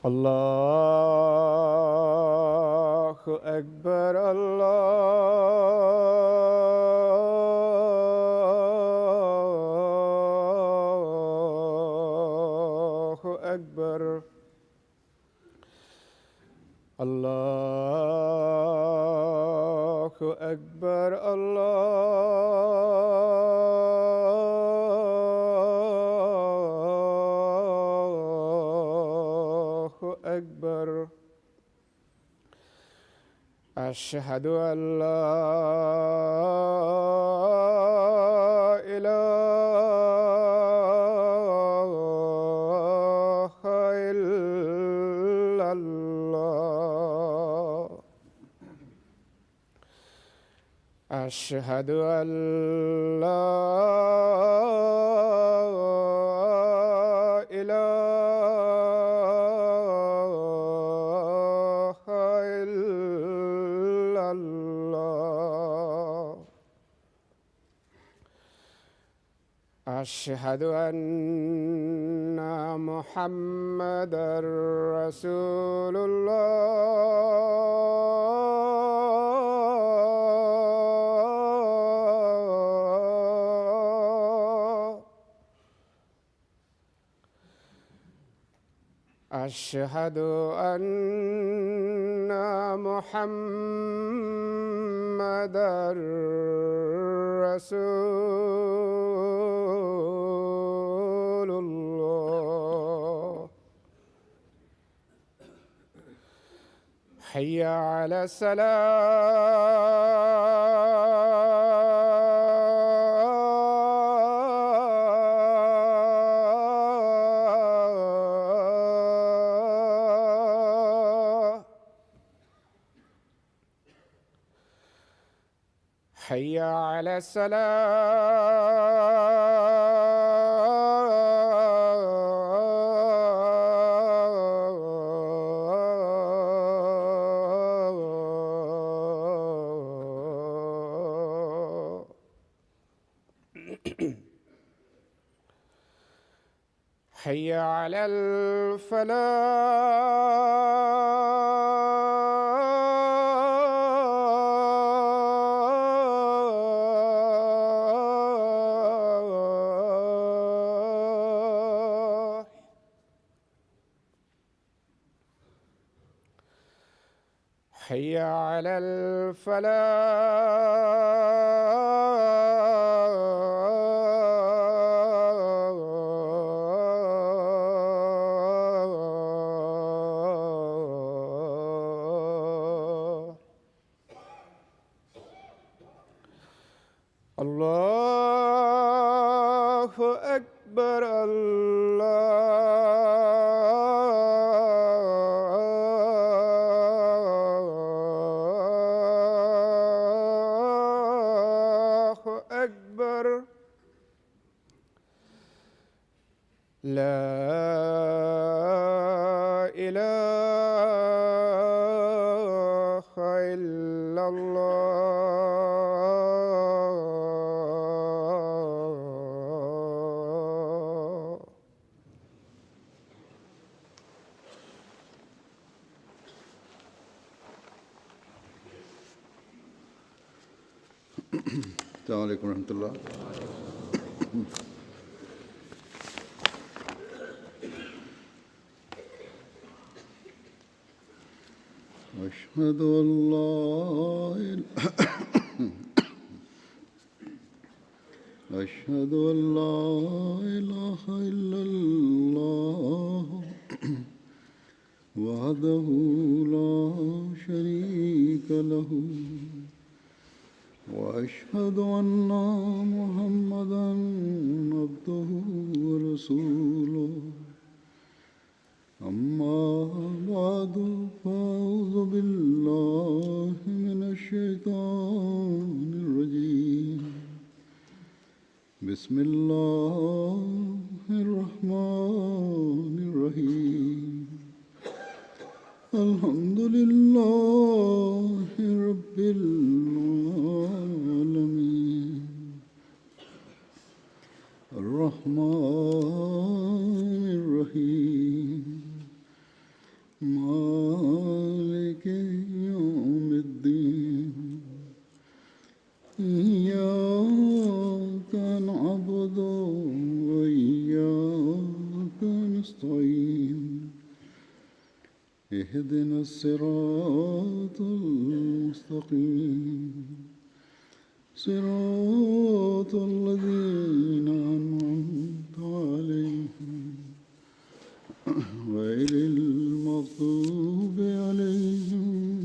الله أكبر الله أكبر الله أكبر الله أكبر أشهد أن لا إله إلا الله أشهد أن لا إله إلا الله أشهد أن محمدًا رسول الله أشهد أن محمدًا رسول الله حي على الصلاة حي على الصلاة حي على الفلاح حي على الفلاح الله أكبر الله أكبر لا إله إلا الله السلام عليكم ورحمة الله. أشهد أن لا أشهد أن لا إله إلا الله وحده لا شريك له وأشهد أن محمدًا عبده ورسوله أما بعد فأعوذ بالله من الشيطان الرجيم بسم الله الرحمن الرحيم الحمد لله رب العالمين الرحمن الرحيم اهدنا الصراط المستقيم صراط الذين أنعمت عليهم غير المغضوب عليهم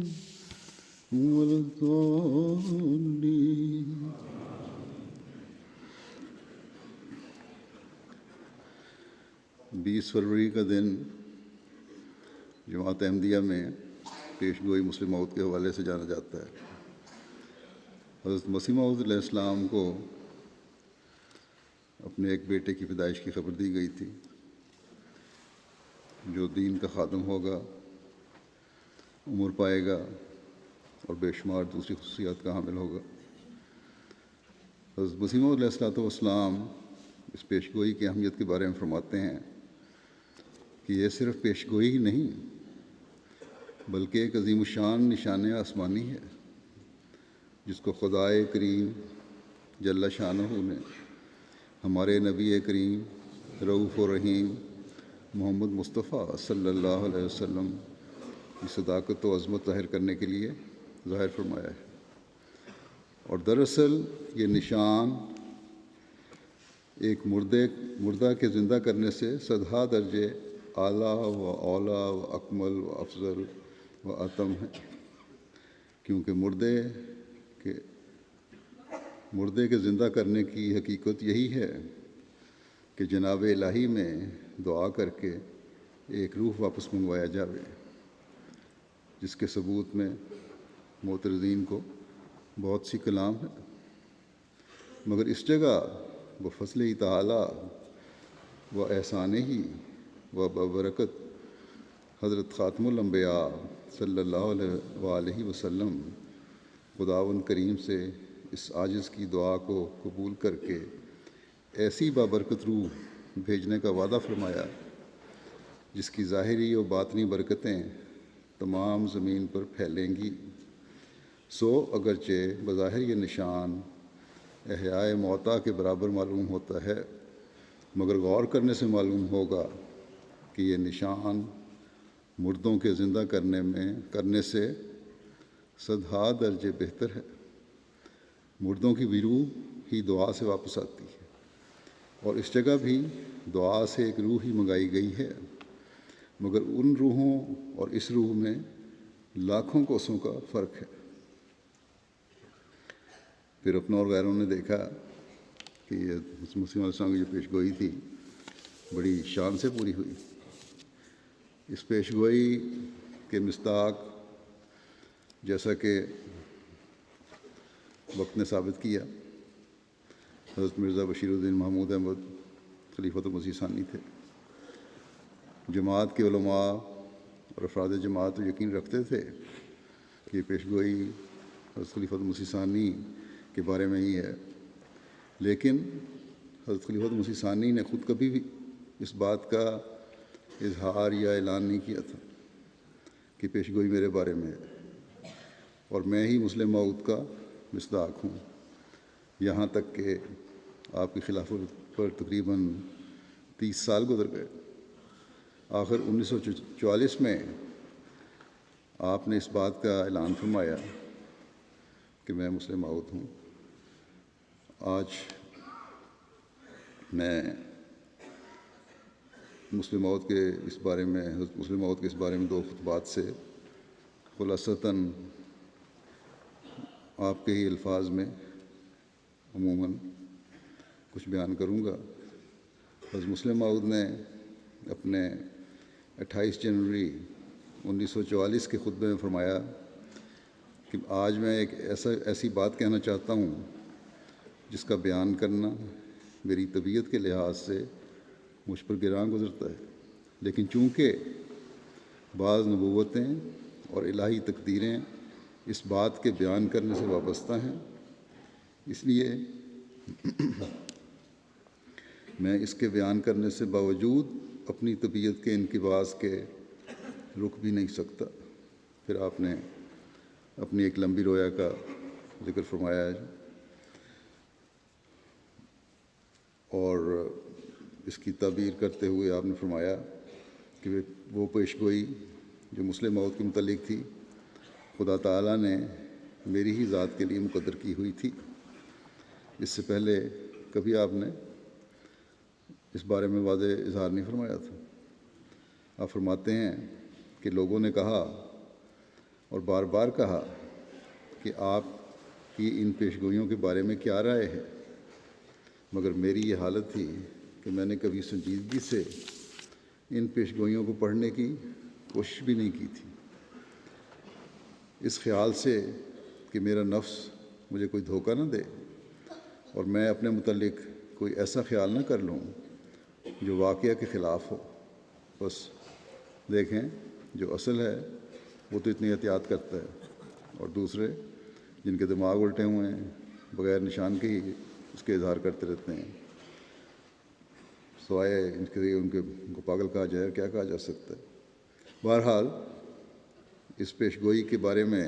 ولا الضالين. 20 فروری کا دن جماعت احمدیہ میں پیش گوئی مسلم موعود کے حوالے سے جانا جاتا ہے. حضرت مسیح موعود علیہ السلام کو اپنے ایک بیٹے کی پیدائش کی خبر دی گئی تھی جو دین کا خادم ہوگا، عمر پائے گا اور بے شمار دوسری خصوصیات کا حامل ہوگا. حضرت مسیح موعود علیہ السلام اس پیش گوئی کی اہمیت کے بارے میں فرماتے ہیں کہ یہ صرف پیش گوئی ہی نہیں بلکہ ایک عظیم الشان نشان آسمانی ہے جس کو خدائے کریم جل شانہ نے ہمارے نبی کریم رؤوف و رحیم محمد مصطفیٰ صلی اللہ علیہ وسلم کی صداقت و عظمت ظاہر کرنے کے لیے ظاہر فرمایا ہے. اور دراصل یہ نشان ایک مردہ کے زندہ کرنے سے صدہا درجے اعلیٰ و اولیٰ و اکمل و افضل و اتم ہے، کیونکہ مردے کے زندہ کرنے کی حقیقت یہی ہے کہ جناب الہی میں دعا کر کے ایک روح واپس منگوایا جاوے، جس کے ثبوت میں معترضین کو بہت سی کلام ہے. مگر اس جگہ بفضل تعالی و احسان ہی و ببرکت حضرت خاتم الانبیاء صلی اللہ علیہ وسلم خداوند کریم سے اس عاجز کی دعا کو قبول کر کے ایسی بابرکت روح بھیجنے کا وعدہ فرمایا جس کی ظاہری و باطنی برکتیں تمام زمین پر پھیلیں گی. سو اگرچہ بظاہر یہ نشان احیاء موتا کے برابر معلوم ہوتا ہے، مگر غور کرنے سے معلوم ہوگا کہ یہ نشان مردوں کے زندہ کرنے سے صدہا درجے بہتر ہے. مردوں کی بھی روح ہی دعا سے واپس آتی ہے، اور اس جگہ بھی دعا سے ایک روح ہی منگائی گئی ہے، مگر ان روحوں اور اس روح میں لاکھوں کوسوں کا فرق ہے. پھر اپنوں اور غیروں نے دیکھا کہ یہ مسیح علیہ السلام کی جو پیش گوئی تھی بڑی شان سے پوری ہوئی. اس پیش گوئی کے مصداق جیسا کہ وقت نے ثابت کیا حضرت مرزا بشیر الدین محمود احمد خلیفۃ المسیح ثانی تھے. جماعت کے علماء اور افراد جماعت یقین رکھتے تھے کہ یہ پیش گوئی حضرت خلیفۃ المسیح ثانی کے بارے میں ہی ہے، لیکن حضرت خلیفۃ المسیح ثانی نے خود کبھی بھی اس بات کا اظہار یا اعلان نہیں کیا تھا کہ پیش گوئی میرے بارے میں ہے اور میں ہی مسلم موعود کا مصداق ہوں، یہاں تک کہ آپ کی خلافت پر تقریباً 30 سال گزر گئے. آخر 1944 میں آپ نے اس بات کا اعلان فرمایا کہ میں مسلم موعود ہوں. آج میں مسلم موعود کے اس بارے میں دو خطبات سے خلاصتاً آپ کے ہی الفاظ میں عموماً کچھ بیان کروں گا. حضرت مسلم موعود نے اپنے 28 جنوری 1944 کے خطبے میں فرمایا کہ آج میں ایک ایسی بات کہنا چاہتا ہوں جس کا بیان کرنا میری طبیعت کے لحاظ سے مجھ پر گراں گزرتا ہے، لیکن چونکہ بعض نبوتیں اور الہی تقدیریں اس بات کے بیان کرنے سے وابستہ ہیں، اس لیے میں اس کے بیان کرنے سے باوجود اپنی طبیعت کے انقباض کے رک بھی نہیں سکتا. پھر آپ نے اپنی ایک لمبی رویا کا ذکر فرمایا ہے اور اس کی تعبیر کرتے ہوئے آپ نے فرمایا کہ وہ پیش گوئی جو مسلم موت کے متعلق تھی خدا تعالیٰ نے میری ہی ذات کے لیے مقدر کی ہوئی تھی۔ اس سے پہلے کبھی آپ نے اس بارے میں واضح اظہار نہیں فرمایا تھا۔ آپ فرماتے ہیں کہ لوگوں نے کہا اور بار بار کہا کہ آپ کی ان پیشگوئیوں کے بارے میں کیا رائے ہے، مگر میری یہ حالت تھی کہ میں نے کبھی سنجیدگی سے ان پیشگوئیوں کو پڑھنے کی کوشش بھی نہیں کی تھی، اس خیال سے کہ میرا نفس مجھے کوئی دھوکہ نہ دے اور میں اپنے متعلق کوئی ایسا خیال نہ کر لوں جو واقعہ کے خلاف ہو۔ بس دیکھیں، جو اصل ہے وہ تو اتنی احتیاط کرتا ہے، اور دوسرے جن کے دماغ الٹے ہوئے ہیں بغیر نشان کے ہی اس کے اظہار کرتے رہتے ہیں، سوائے ان کو پاگل کہا جائے، کیا کہا جا سکتا ہے۔ بہرحال اس پیشگوئی کے بارے میں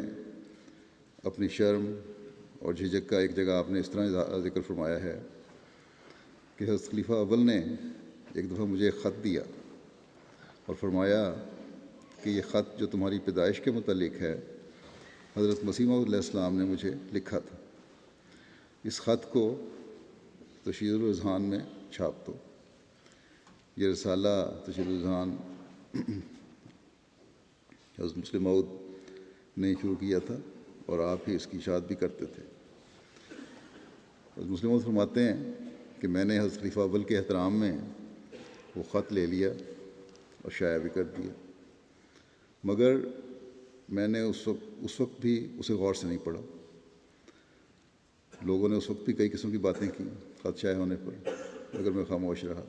اپنی شرم اور جھجک کا ایک جگہ آپ نے اس طرح ذکر فرمایا ہے کہ حضرت خلیفہ اول نے ایک دفعہ مجھے ایک خط دیا اور فرمایا کہ یہ خط جو تمہاری پیدائش کے متعلق ہے حضرت مسیح موعود علیہ السلام نے مجھے لکھا تھا، اس خط کو تشہیر الاذہان میں چھاپ دو۔ یہ رسالہ تشہیر الاذہان حضرت مسلم موعود نے شروع کیا تھا اور آپ ہی اس کی اشاعت بھی کرتے تھے۔ حضرت مسلم موعود فرماتے ہیں کہ میں نے حضرت خلیفہ اول کے احترام میں وہ خط لے لیا اور شائع بھی کر دیا، مگر میں نے اس وقت بھی اسے غور سے نہیں پڑھا۔ لوگوں نے اس وقت بھی کئی قسم کی باتیں کی خط شائع ہونے پر، مگر میں خاموش رہا۔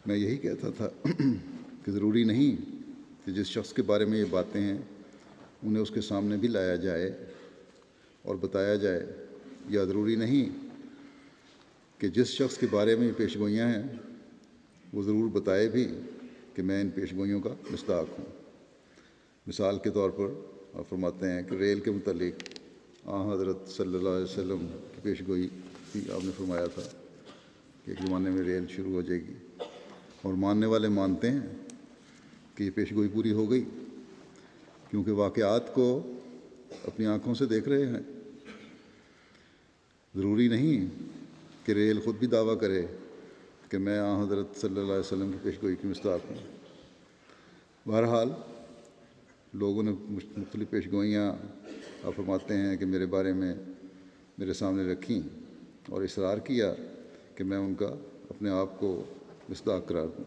میں یہی کہتا تھا کہ ضروری نہیں کہ جس شخص کے بارے میں یہ باتیں ہیں انہیں اس کے سامنے بھی لایا جائے اور بتایا جائے، یا ضروری نہیں کہ جس شخص کے بارے میں یہ پیشگوئیاں ہیں وہ ضرور بتائے بھی کہ میں ان پیشگوئیوں کا مصداق ہوں۔ مثال کے طور پر آپ فرماتے ہیں کہ ریل کے متعلق حضرت صلی اللہ علیہ وسلم کی پیشگوئی تھی، آپ نے فرمایا تھا کہ ایک زمانے میں ریل شروع ہو جائے گی، اور ماننے والے مانتے ہیں کہ یہ پیشگوئی پوری ہو گئی، کیونکہ واقعات کو اپنی آنکھوں سے دیکھ رہے ہیں۔ ضروری نہیں کہ ریل خود بھی دعویٰ کرے کہ میں حضرت صلی اللہ علیہ وسلم کی پیشگوئی کی مصداق ہوں۔ بہرحال لوگوں نے مختلف پیشگوئیاں آپ فرماتے ہیں کہ میرے بارے میں میرے سامنے رکھیں اور اصرار کیا کہ میں ان کا اپنے آپ کو مصداق قرار دوں،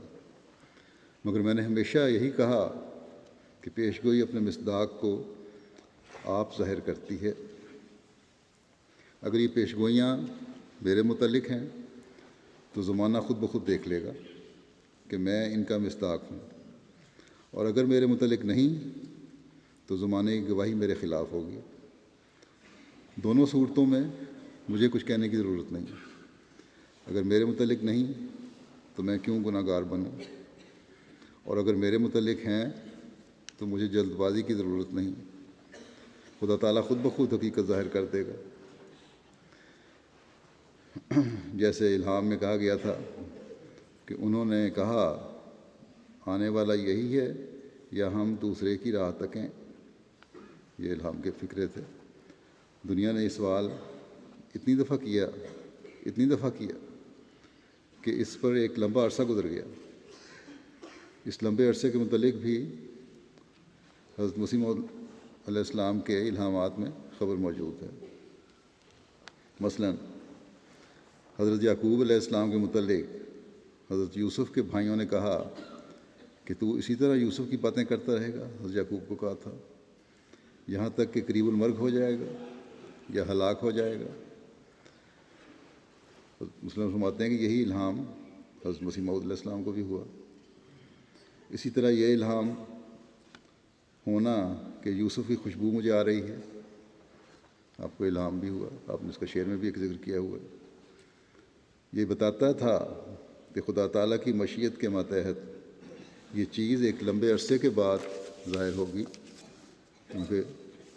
مگر میں نے ہمیشہ یہی کہا کہ پیشگوئی اپنے مصداق کو آپ ظاہر کرتی ہے۔ اگر یہ پیشگوئیاں میرے متعلق ہیں تو زمانہ خود بخود دیکھ لے گا کہ میں ان کا مصداق ہوں، اور اگر میرے متعلق نہیں تو زمانے کی گواہی میرے خلاف ہوگی۔ دونوں صورتوں میں مجھے کچھ کہنے کی ضرورت نہیں۔ اگر میرے متعلق نہیں تو میں کیوں گناہ گار بنوں، اور اگر میرے متعلق ہیں تو مجھے جلد بازی کی ضرورت نہیں، خدا تعالیٰ خود بخود حقیقت ظاہر کر دے گا۔ جیسے الہام میں کہا گیا تھا کہ انہوں نے کہا آنے والا یہی ہے یا ہم دوسرے کی راہ تکیں۔ یہ الہام کے فکرے تھے۔ دنیا نے یہ سوال اتنی دفعہ کیا کہ اس پر ایک لمبا عرصہ گزر گیا۔ اس لمبے عرصے کے متعلق بھی حضرت مسیح موعود علیہ السلام کے الہامات میں خبر موجود ہے۔ مثلا حضرت یعقوب علیہ السلام کے متعلق حضرت یوسف کے بھائیوں نے کہا کہ تو اسی طرح یوسف کی باتیں کرتا رہے گا۔ حضرت یعقوب کو کہا تھا یہاں تک کہ قریب المرگ ہو جائے گا یا ہلاک ہو جائے گا۔ مسلم فرماتے ہیں کہ یہی الہام حضرت مسیح موعود علیہ السلام کو بھی ہوا۔ اسی طرح یہ الہام ہونا کہ یوسف کی خوشبو مجھے آ رہی ہے، آپ کو الہام بھی ہوا، آپ نے اس کا شعر میں بھی ایک ذکر کیا ہوا ہے۔ یہ بتاتا تھا کہ خدا تعالیٰ کی مشیت کے ماتحت یہ چیز ایک لمبے عرصے کے بعد ظاہر ہوگی، کیونکہ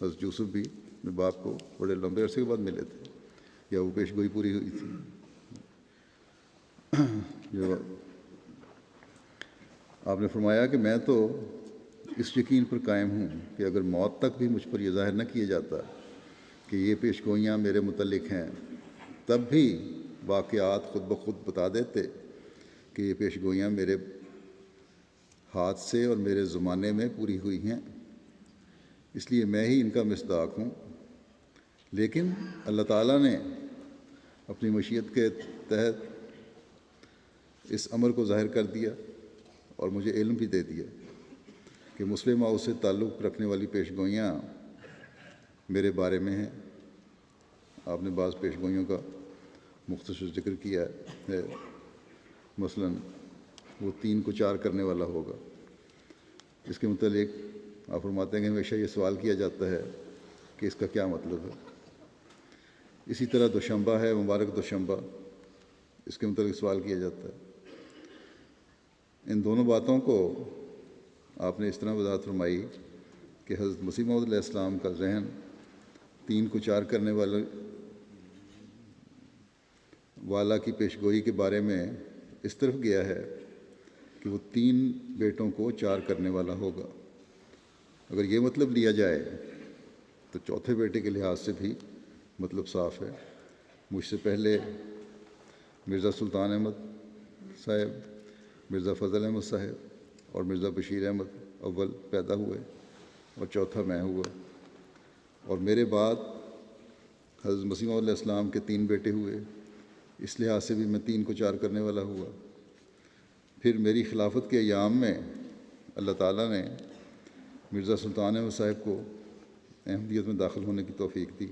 حضرت یوسف بھی اپنے باپ کو بڑے لمبے عرصے کے بعد ملے تھے، یا وہ پیشگوئی پوری ہوئی تھی۔ جو آپ نے فرمایا کہ میں تو اس یقین پر قائم ہوں کہ اگر موت تک بھی مجھ پر یہ ظاہر نہ کیا جاتا کہ یہ پیش گوئیاں میرے متعلق ہیں، تب بھی واقعات خود بخود بتا دیتے کہ یہ پیش گوئیاں میرے ہاتھ سے اور میرے زمانے میں پوری ہوئی ہیں، اس لیے میں ہی ان کا مصداق ہوں۔ لیکن اللہ تعالیٰ نے اپنی مشیت کے تحت اس امر کو ظاہر کر دیا اور مجھے علم بھی دے دیا کہ مسلم ماؤ سے تعلق رکھنے والی پیش گوئیاں میرے بارے میں ہیں۔ آپ نے بعض پیش گوئیوں کا مختصر ذکر کیا ہے، مثلا وہ 3 کو 4 کرنے والا ہوگا۔ اس کے متعلق آپ فرماتے ہیں کہ ہمیشہ یہ سوال کیا جاتا ہے کہ اس کا کیا مطلب ہے۔ اسی طرح دوشنبہ ہے، مبارک دوشنبہ، اس کے متعلق سوال کیا جاتا ہے۔ ان دونوں باتوں کو آپ نے اس طرح وضاحت فرمائی کہ حضرت مسیح موعود علیہ السلام کا ذہن 3 کو 4 کرنے والا کی پیشگوئی کے بارے میں اس طرف گیا ہے کہ وہ 3 بیٹوں کو 4 کرنے والا ہوگا۔ اگر یہ مطلب لیا جائے تو چوتھے بیٹے کے لحاظ سے بھی مطلب صاف ہے۔ مجھ سے پہلے مرزا سلطان احمد صاحب، مرزا فضل احمد صاحب اور مرزا بشیر احمد اول پیدا ہوئے اور چوتھا میں ہوا، اور میرے بعد حضرت مسیح موعود علیہ السلام کے 3 بیٹے ہوئے، اس لحاظ سے بھی میں 3 کو 4 کرنے والا ہوا۔ پھر میری خلافت کے ایام میں اللہ تعالیٰ نے مرزا سلطان احمد صاحب کو احمدیت میں داخل ہونے کی توفیق دی،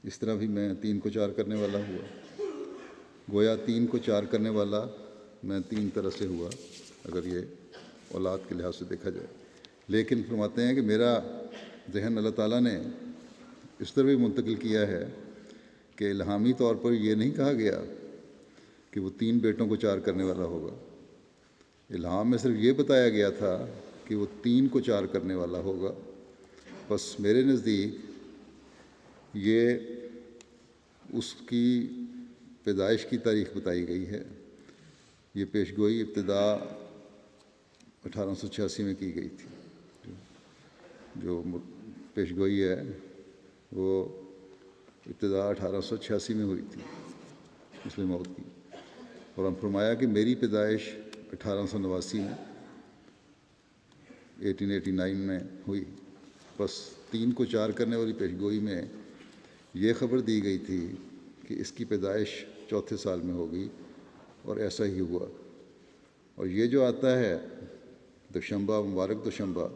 اس طرح بھی میں 3 کو 4 کرنے والا ہوا۔ گویا 3 کو 4 کرنے والا میں 3 طرح سے ہوا اگر یہ اولاد کے لحاظ سے دیکھا جائے۔ لیکن فرماتے ہیں کہ میرا ذہن اللہ تعالیٰ نے اس طرح بھی منتقل کیا ہے کہ الہامی طور پر یہ نہیں کہا گیا کہ وہ 3 بیٹوں کو 4 کرنے والا ہوگا۔ الہام میں صرف یہ بتایا گیا تھا کہ وہ 3 کو 4 کرنے والا ہوگا۔ بس میرے نزدیک یہ اس کی پیدائش کی تاریخ بتائی گئی ہے۔ یہ پیشگوئی ابتدا 1886 میں کی گئی تھی۔ جو پیشگوئی ہے وہ ابتدا 1886 میں ہوئی تھی مسلم موعود کی، اور ہم فرمایا کہ میری پیدائش 1889 میں 1889 میں ہوئی۔ بس 3 کو 4 کرنے والی پیشگوئی میں یہ خبر دی گئی تھی کہ اس کی پیدائش چوتھے سال میں ہوگی، اور ایسا ہی ہوا۔ اور یہ جو آتا ہے دوشنبہ، مبارک دوشنبہ،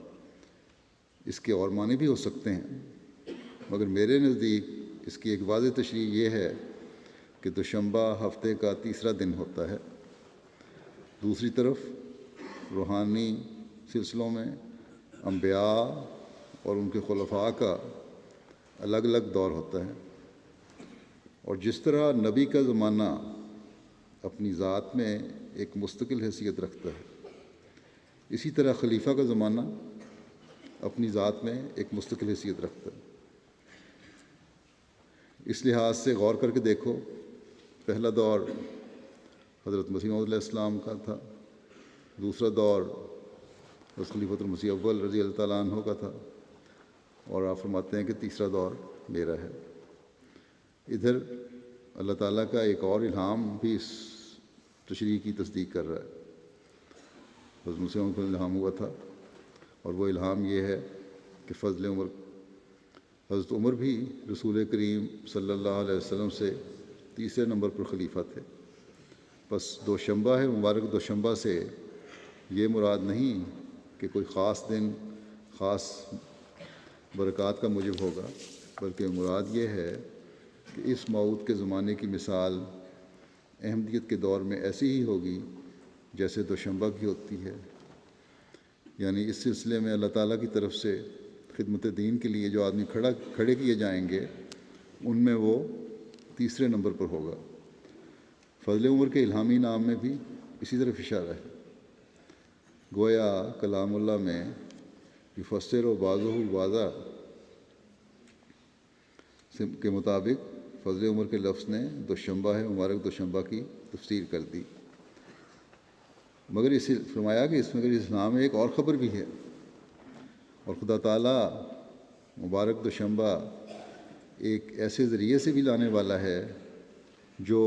اس کے اور معنی بھی ہو سکتے ہیں، مگر میرے نزدیک اس کی ایک واضح تشریح یہ ہے کہ دوشنبہ ہفتے کا تیسرا دن ہوتا ہے۔ دوسری طرف روحانی سلسلوں میں انبیاء اور ان کے خلفاء کا الگ الگ دور ہوتا ہے، اور جس طرح نبی کا زمانہ اپنی ذات میں ایک مستقل حیثیت رکھتا ہے، اسی طرح خلیفہ کا زمانہ اپنی ذات میں ایک مستقل حیثیت رکھتا ہے۔ اس لحاظ سے غور کر کے دیکھو، پہلا دور حضرت مسیح موعود علیہ السلام کا تھا، دوسرا دور حضرت خلیفۃ المسیح اول رضی اللہ تعالیٰ عنہ کا تھا، اور آپ فرماتے ہیں کہ تیسرا دور میرا ہے۔ ادھر اللہ تعالیٰ کا ایک اور الہام بھی اس تشریح کی تصدیق کر رہا ہے۔ حضرت مسیح موعود کو الہام ہوا تھا، اور وہ الہام یہ ہے کہ فضل عمر، حضرت عمر بھی رسول کریم صلی اللہ علیہ وسلم سے تیسرے نمبر پر خلیفہ تھے۔ بس دوشنبہ ہے، مبارک دوشنبہ سے یہ مراد نہیں کہ کوئی خاص دن خاص برکات کا موجب ہوگا، بلکہ مراد یہ ہے کہ اس موعود کے زمانے کی مثال احمدیت کے دور میں ایسی ہی ہوگی جیسے دوشنبہ کی ہوتی ہے۔ یعنی اس سلسلے میں اللہ تعالیٰ کی طرف سے خدمت دین کے لیے جو آدمی کھڑے کیے جائیں گے، ان میں وہ تیسرے نمبر پر ہوگا۔ فضل عمر کے الہامی نام میں بھی اسی طرف اشارہ ہے۔ گویا کلام اللہ میں یفسر و بعضہ بعضا کے مطابق فضل عمر کے لفظ نے دوشنبہ ہے، مبارک دوشنبہ کی تفسیر کر دی۔ مگر فرمایا کہ اس میں اس نام میں ایک اور خبر بھی ہے اور خدا تعالیٰ مبارک دوشنبہ ایک ایسے ذریعے سے بھی لانے والا ہے جو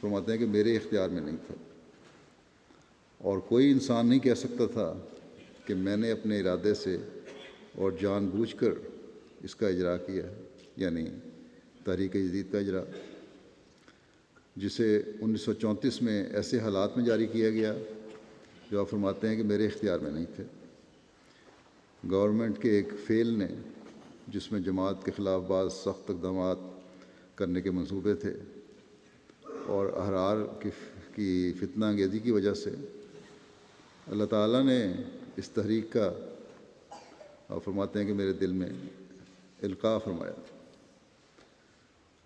فرماتے ہیں کہ میرے اختیار میں نہیں تھا، اور کوئی انسان نہیں کہہ سکتا تھا کہ میں نے اپنے ارادے سے اور جان بوجھ کر اس کا اجرا کیا ہے، یعنی تحریک جدید کا اجرا، جسے 1934 میں ایسے حالات میں جاری کیا گیا جو آپ فرماتے ہیں کہ میرے اختیار میں نہیں تھے۔ گورنمنٹ کے ایک فیل نے، جس میں جماعت کے خلاف بعض سخت اقدامات کرنے کے منصوبے تھے، اور احرار کی فتنہ انگیزی کی وجہ سے اللہ تعالیٰ نے اس تحریک کا، آپ فرماتے ہیں کہ میرے دل میں القاء فرمایا،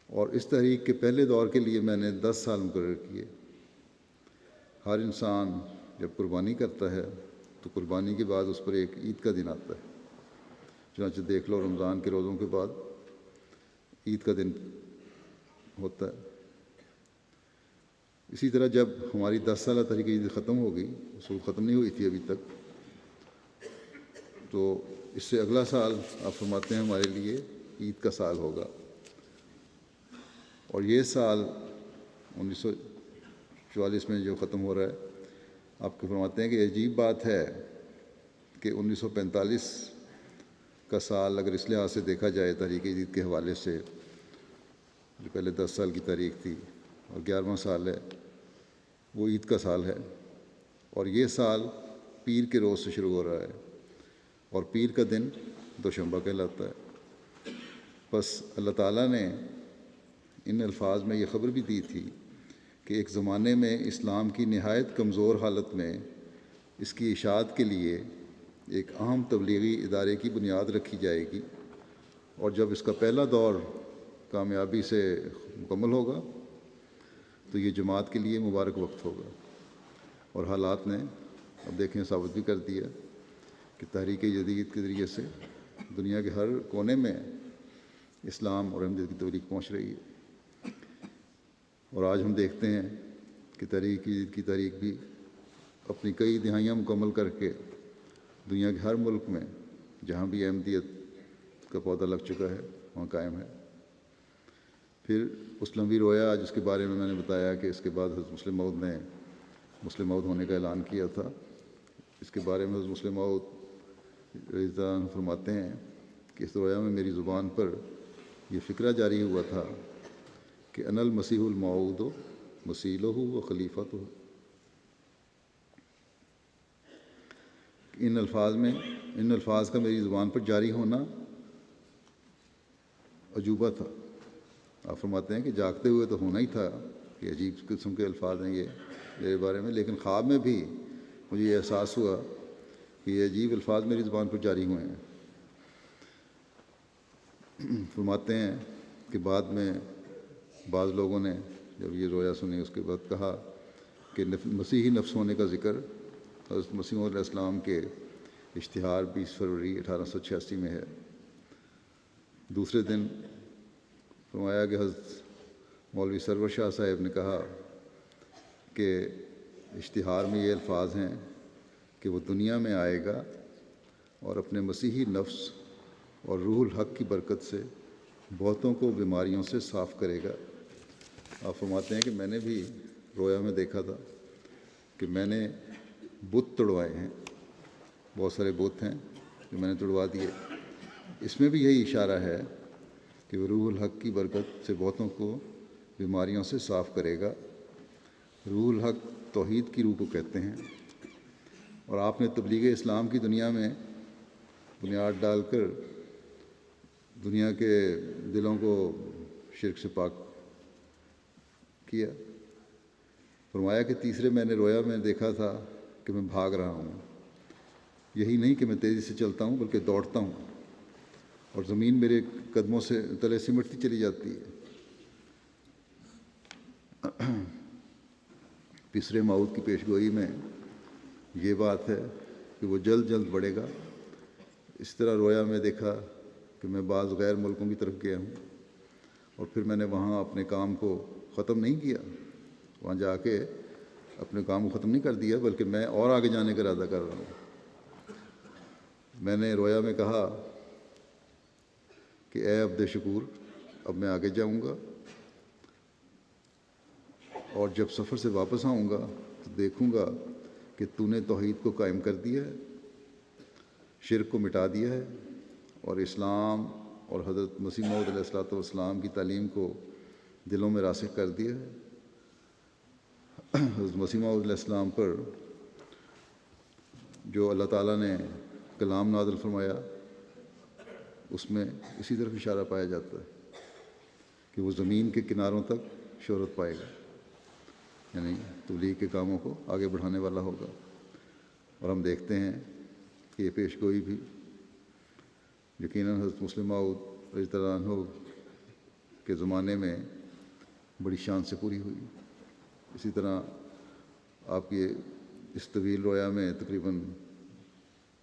اور اس تحریک کے پہلے دور کے لیے میں نے 10 سال مقرر کیے۔ ہر انسان جب قربانی کرتا ہے تو قربانی کے بعد اس پر ایک عید کا دن آتا ہے، چنانچہ دیکھ لو رمضان کے روزوں کے بعد عید کا دن ہوتا ہے۔ اسی طرح جب ہماری 10 سالہ تحریک جدید ختم ہو گئی، اصول ختم نہیں ہوئی تھی ابھی تک، تو اس سے اگلا سال آپ فرماتے ہیں ہمارے لیے عید کا سال ہوگا، اور یہ سال 1944 میں جو ختم ہو رہا ہے، آپ کو فرماتے ہیں کہ عجیب بات ہے کہ 1945 کا سال اگر اس لحاظ سے دیکھا جائے تحریک جدید کے حوالے سے، جو پہلے 10 سال کی تاریخ تھی اور 11واں سال ہے، وہ عید کا سال ہے، اور یہ سال پیر کے روز سے شروع ہو رہا ہے، اور پیر کا دن دوشنبہ کہلاتا ہے۔ بس اللہ تعالیٰ نے ان الفاظ میں یہ خبر بھی دی تھی کہ ایک زمانے میں اسلام کی نہایت کمزور حالت میں اس کی اشاعت کے لیے ایک اہم تبلیغی ادارے کی بنیاد رکھی جائے گی، اور جب اس کا پہلا دور کامیابی سے مکمل ہوگا تو یہ جماعت کے لیے مبارک وقت ہوگا۔ اور حالات نے اب دیکھیں ثابت بھی کر دیا کہ تحریک جدید کے ذریعے سے دنیا کے ہر کونے میں اسلام اور احمدیت کی تبلیغ پہنچ رہی ہے، اور آج ہم دیکھتے ہیں کہ تحریک جدید کی تاریخ بھی اپنی کئی دہائیاں مکمل کر کے دنیا کے ہر ملک میں جہاں بھی احمدیت کا پودا لگ چکا ہے وہاں قائم ہے۔ پھر اس لمبی رویا جس کے بارے میں میں نے بتایا کہ اس کے بعد حضرت مسلم موعود نے مسلم موعود ہونے کا اعلان کیا تھا، اس کے بارے میں حضرت مسلم موعود رضی اللہ عنہ فرماتے ہیں کہ اس رویا میں میری زبان پر یہ فکرہ جاری ہوا تھا کہ انا المسیح الموعود مسیلہ و خلیفۃ۔ ان الفاظ کا میری زبان پر جاری ہونا عجوبہ تھا۔ آپ فرماتے ہیں کہ جاگتے ہوئے تو ہونا ہی تھا کہ عجیب قسم کے الفاظ ہیں یہ میرے بارے میں، لیکن خواب میں بھی مجھے یہ احساس ہوا کہ یہ عجیب الفاظ میری زبان پر جاری ہوئے ہیں۔ فرماتے ہیں کہ بعد میں بعض لوگوں نے جب یہ رویا سنی اس کے بعد کہا کہ مسیحی نفس ہونے کا ذکر حضرت مسیح علیہ السلام کے اشتہار 20 فروری 1886 میں ہے۔ دوسرے دن فرمایا کہ حضرت مولوی سرور شاہ صاحب نے کہا کہ اشتہار میں یہ الفاظ ہیں کہ وہ دنیا میں آئے گا اور اپنے مسیحی نفس اور روح الحق کی برکت سے بہتوں کو بیماریوں سے صاف کرے گا۔ آپ فرماتے ہیں کہ میں نے بھی رویا میں دیکھا تھا کہ میں نے بت توڑوائے ہیں، بہت سارے بت ہیں جو میں نے توڑوا دیے۔ اس میں بھی یہی اشارہ ہے کہ وہ روح الحق کی برکت سے بہتوں کو بیماریوں سے صاف کرے گا۔ روح الحق توحید کی روح کو کہتے ہیں، اور آپ نے تبلیغ اسلام کی دنیا میں بنیاد ڈال کر دنیا کے دلوں کو شرک سے پاک کیا۔ فرمایا کہ تیسرے میں نے رویا میں دیکھا تھا کہ میں بھاگ رہا ہوں، یہی نہیں کہ میں تیزی سے چلتا ہوں بلکہ دوڑتا ہوں، اور زمین میرے قدموں سے تلے سمٹتی چلی جاتی ہے۔ تیسرے موعود کی پیشگوئی میں یہ بات ہے کہ وہ جلد جلد بڑھے گا۔ اس طرح رویا میں دیکھا کہ میں بعض غیر ملکوں کی طرف گیا ہوں، اور پھر میں نے وہاں اپنے کام کو ختم نہیں کیا، وہاں جا کے اپنے کام کو ختم نہیں کر دیا بلکہ میں اور آگے جانے کا ارادہ کر رہا ہوں۔ میں نے رویا میں کہا کہ اے عبد شکور، اب میں آگے جاؤں گا، اور جب سفر سے واپس آؤں گا تو دیکھوں گا کہ تو نے توحید کو قائم کر دیا ہے، شرک کو مٹا دیا ہے، اور اسلام اور حضرت مسیح موعود علیہ الصلوۃ والسلام کی تعلیم کو دلوں میں راسخ کر دیا ہے۔ حضرت مسیح موعود علیہ السلام پر جو اللہ تعالیٰ نے کلام نازل فرمایا، اس میں اسی طرف اشارہ پایا جاتا ہے کہ وہ زمین کے کناروں تک شہرت پائے گا، یعنی تبلیغ کے کاموں کو آگے بڑھانے والا ہوگا۔ اور ہم دیکھتے ہیں کہ یہ پیش گوئی بھی یقیناً حضرت مسلم موعود رضی اللہ عنہ کے زمانے میں بڑی شان سے پوری ہوئی۔ اسی طرح آپ کی اس طویل رویا میں تقریباً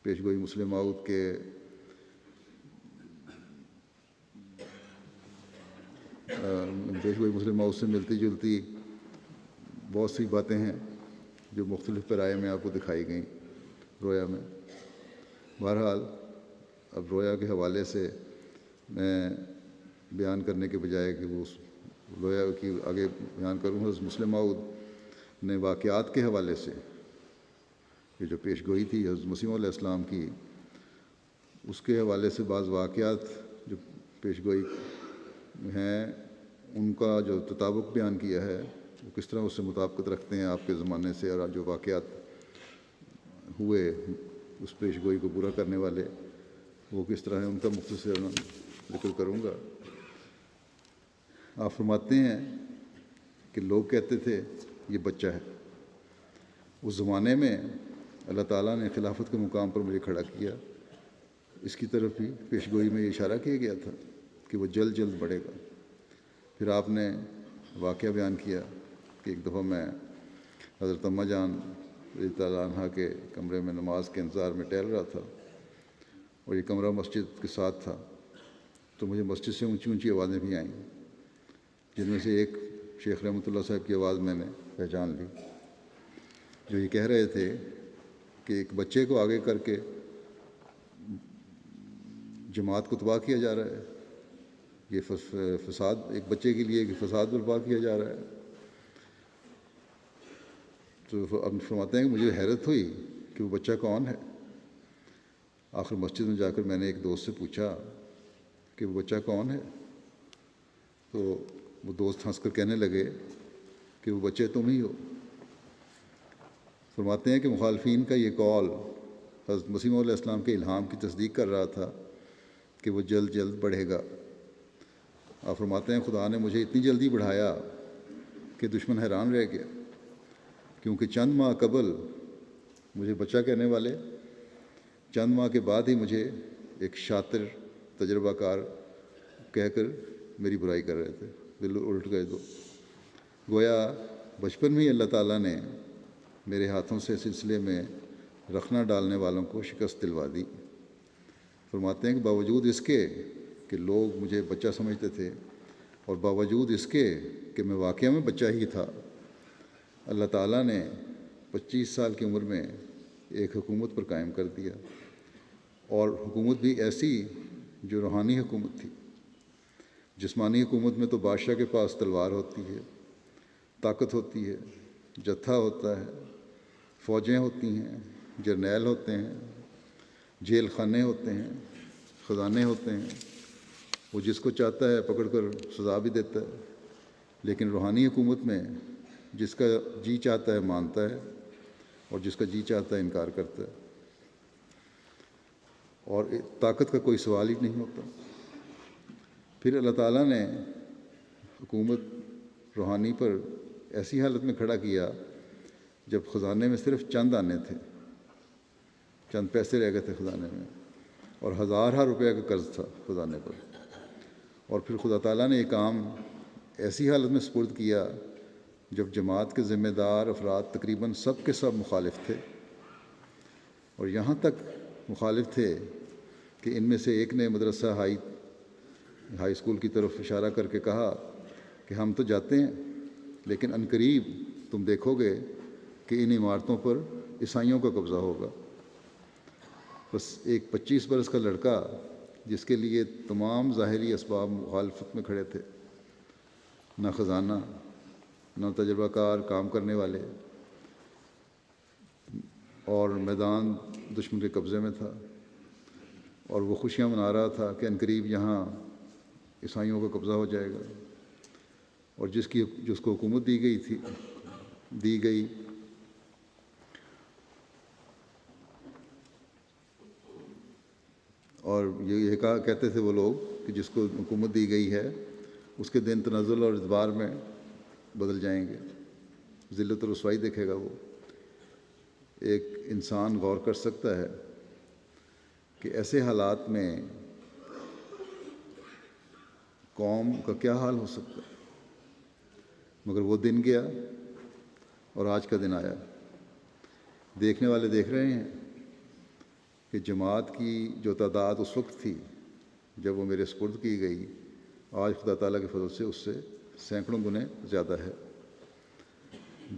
پیش گوئی مسلم موعود کے مسلم موعود سے ملتی جلتی بہت سی باتیں ہیں جو مختلف پیرائے میں آپ کو دکھائی گئیں رویا میں۔ بہرحال اب رویا کے حوالے سے میں بیان کرنے کے بجائے کہ وہ رویا کی آگے بیان کروں، حضرت مسلم موعود نے واقعات کے حوالے سے یہ جو پیش گوئی تھی حضرت مسیح علیہ السلام کی، اس کے حوالے سے بعض واقعات جو پیش گوئی ہیں ان کا جو تطابق بیان کیا ہے، وہ کس طرح اس سے مطابقت رکھتے ہیں آپ کے زمانے سے، اور جو واقعات ہوئے اس پیش گوئی کو پورا کرنے والے وہ کس طرح ہیں، ان کا مختصر ذکر کروں گا۔ آپ فرماتے ہیں کہ لوگ کہتے تھے یہ بچہ ہے۔ اس زمانے میں اللہ تعالیٰ نے خلافت کے مقام پر مجھے کھڑا کیا، اس کی طرف بھی پیش گوئی میں یہ اشارہ کیا گیا تھا کہ وہ جلد جلد بڑھے گا۔ پھر آپ نے واقعہ بیان کیا کہ ایک دفعہ میں حضرت اماں جان رضی اللہ عنہا کے کمرے میں نماز کے انتظار میں ٹہل رہا تھا، اور یہ کمرہ مسجد کے ساتھ تھا، تو مجھے مسجد سے اونچی اونچی آوازیں بھی آئیں، جن میں سے ایک شیخ رحمۃ اللہ صاحب کی آواز میں نے پہچان لی، جو یہ کہہ رہے تھے کہ ایک بچے کو آگے کر کے جماعت کو تباہ کیا جا رہا ہے، یہ فساد، ایک بچے کے لیے فساد برپا کیا جا رہا ہے۔ تو اب فرماتے ہیں کہ مجھے حیرت ہوئی کہ وہ بچہ کون ہے۔ آخر مسجد میں جا کر میں نے ایک دوست سے پوچھا کہ وہ بچہ کون ہے، تو وہ دوست ہنس کر کہنے لگے کہ وہ بچے تم ہی ہو۔ فرماتے ہیں کہ مخالفین کا یہ قول حضرت مسیح علیہ السلام کے الہام کی تصدیق کر رہا تھا کہ وہ جلد جلد بڑھے گا۔ آپ فرماتے ہیں خدا نے مجھے اتنی جلدی بڑھایا کہ دشمن حیران رہ گیا، کیونکہ چند ماہ قبل مجھے بچہ کہنے والے چند ماہ کے بعد ہی مجھے ایک شاطر تجربہ کار کہہ کر میری برائی کر رہے تھے۔ دل الٹ گئے دو، گویا بچپن میں ہی اللہ تعالیٰ نے میرے ہاتھوں سے سلسلے میں رخنہ ڈالنے والوں کو شکست دلوا دی۔ فرماتے ہیں کہ باوجود اس کے کہ لوگ مجھے بچہ سمجھتے تھے، اور باوجود اس کے کہ میں واقعہ میں بچہ ہی تھا، اللہ تعالیٰ نے 25 سال کی عمر میں ایک حکومت پر قائم کر دیا، اور حکومت بھی ایسی جو روحانی حکومت تھی۔ جسمانی حکومت میں تو بادشاہ کے پاس تلوار ہوتی ہے، طاقت ہوتی ہے، جتھا ہوتا ہے، فوجیں ہوتی ہیں، جرنیل ہوتے ہیں، جیل خانے ہوتے ہیں، خزانے ہوتے ہیں، وہ جس کو چاہتا ہے پکڑ کر سزا بھی دیتا ہے۔ لیکن روحانی حکومت میں جس کا جی چاہتا ہے مانتا ہے، اور جس کا جی چاہتا ہے انکار کرتا ہے، اور طاقت کا کوئی سوال ہی نہیں ہوتا۔ پھر اللہ تعالیٰ نے حکومت روحانی پر ایسی حالت میں کھڑا کیا جب خزانے میں صرف چند آنے تھے، چند پیسے رہ گئے تھے خزانے میں، اور ہزار روپے کا قرض تھا خزانے پر۔ اور پھر خدا تعالیٰ نے یہ کام ایسی حالت میں سپرد کیا جب جماعت کے ذمہ دار افراد تقریباً سب کے سب مخالف تھے، اور یہاں تک مخالف تھے کہ ان میں سے ایک نے مدرسہ ہائی اسکول کی طرف اشارہ کر کے کہا کہ ہم تو جاتے ہیں، لیکن عنقریب تم دیکھو گے کہ ان عمارتوں پر عیسائیوں کا قبضہ ہوگا۔ بس ایک 25 برس کا لڑکا جس کے لیے تمام ظاہری اسباب مخالفت میں کھڑے تھے، نہ خزانہ، نہ تجربہ کار کام کرنے والے، اور میدان دشمن کے قبضے میں تھا، اور وہ خوشیاں منا رہا تھا کہ عنقریب یہاں عیسائیوں کا قبضہ ہو جائے گا، اور جس کو حکومت دی گئی اور یہ کہتے تھے وہ لوگ کہ جس کو حکومت دی گئی ہے اس کے دن تنزل اور ادبار میں بدل جائیں گے، ذلت و رسوائی دیکھے گا وہ۔ ایک انسان غور کر سکتا ہے کہ ایسے حالات میں قوم کا کیا حال ہو سکتا ہے، مگر وہ دن گیا اور آج کا دن آیا۔ دیکھنے والے دیکھ رہے ہیں کہ جماعت کی جو تعداد اس وقت تھی جب وہ میرے سپرد کی گئی، آج خدا تعالیٰ کے فضل سے اس سے سینکڑوں گنے زیادہ ہے۔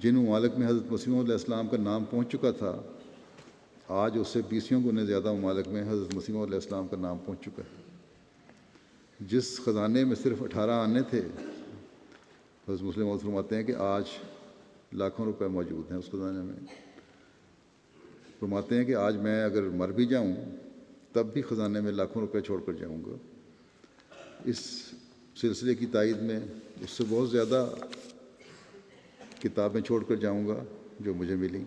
جن ممالک میں حضرت مسیح علیہ السلام کا نام پہنچ چکا تھا، آج اس سے 20 گنے زیادہ ممالک میں حضرت مسیح علیہ السلام کا نام پہنچ چکا ہے۔ جس خزانے میں صرف 18 آنے تھے، حضرت مسلم فرماتے ہیں کہ آج لاکھوں روپے موجود ہیں اس خزانے میں۔ فرماتے ہیں کہ آج میں اگر مر بھی جاؤں تب بھی خزانے میں لاکھوں روپے چھوڑ کر جاؤں گا۔ اس سلسلے کی تائید میں اس سے بہت زیادہ کتابیں چھوڑ کر جاؤں گا جو مجھے ملی،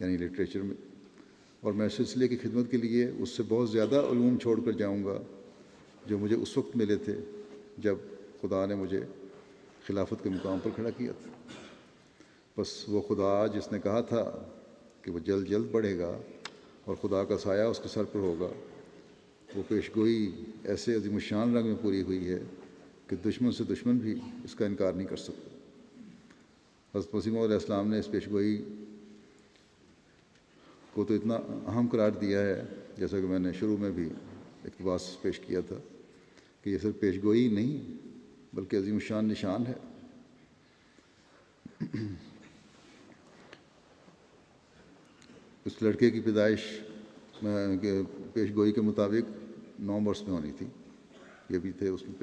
یعنی لٹریچر میں، اور میں سلسلے کی خدمت کے لیے اس سے بہت زیادہ علوم چھوڑ کر جاؤں گا جو مجھے اس وقت ملے تھے جب خدا نے مجھے خلافت کے مقام پر کھڑا کیا تھا۔ بس وہ خدا جس نے کہا تھا کہ وہ جلد جلد بڑھے گا اور خدا کا سایہ اس کے سر پر ہوگا، وہ پیشگوئی ایسے عظیم الشان رنگ میں پوری ہوئی ہے کہ دشمن سے دشمن بھی اس کا انکار نہیں کر سکتا۔ حضرت مسیح علیہ السلام نے اس پیشگوئی کو تو اتنا اہم قرار دیا ہے، جیسا کہ میں نے شروع میں بھی اقتباس پیش کیا تھا، کہ یہ صرف پیشگوئی نہیں بلکہ عظیم الشان نشان ہے۔ اس لڑکے کی پیدائش پیشگوئی کے مطابق 9 برس میں ہونی تھی۔ یہ بھی تھے اس میں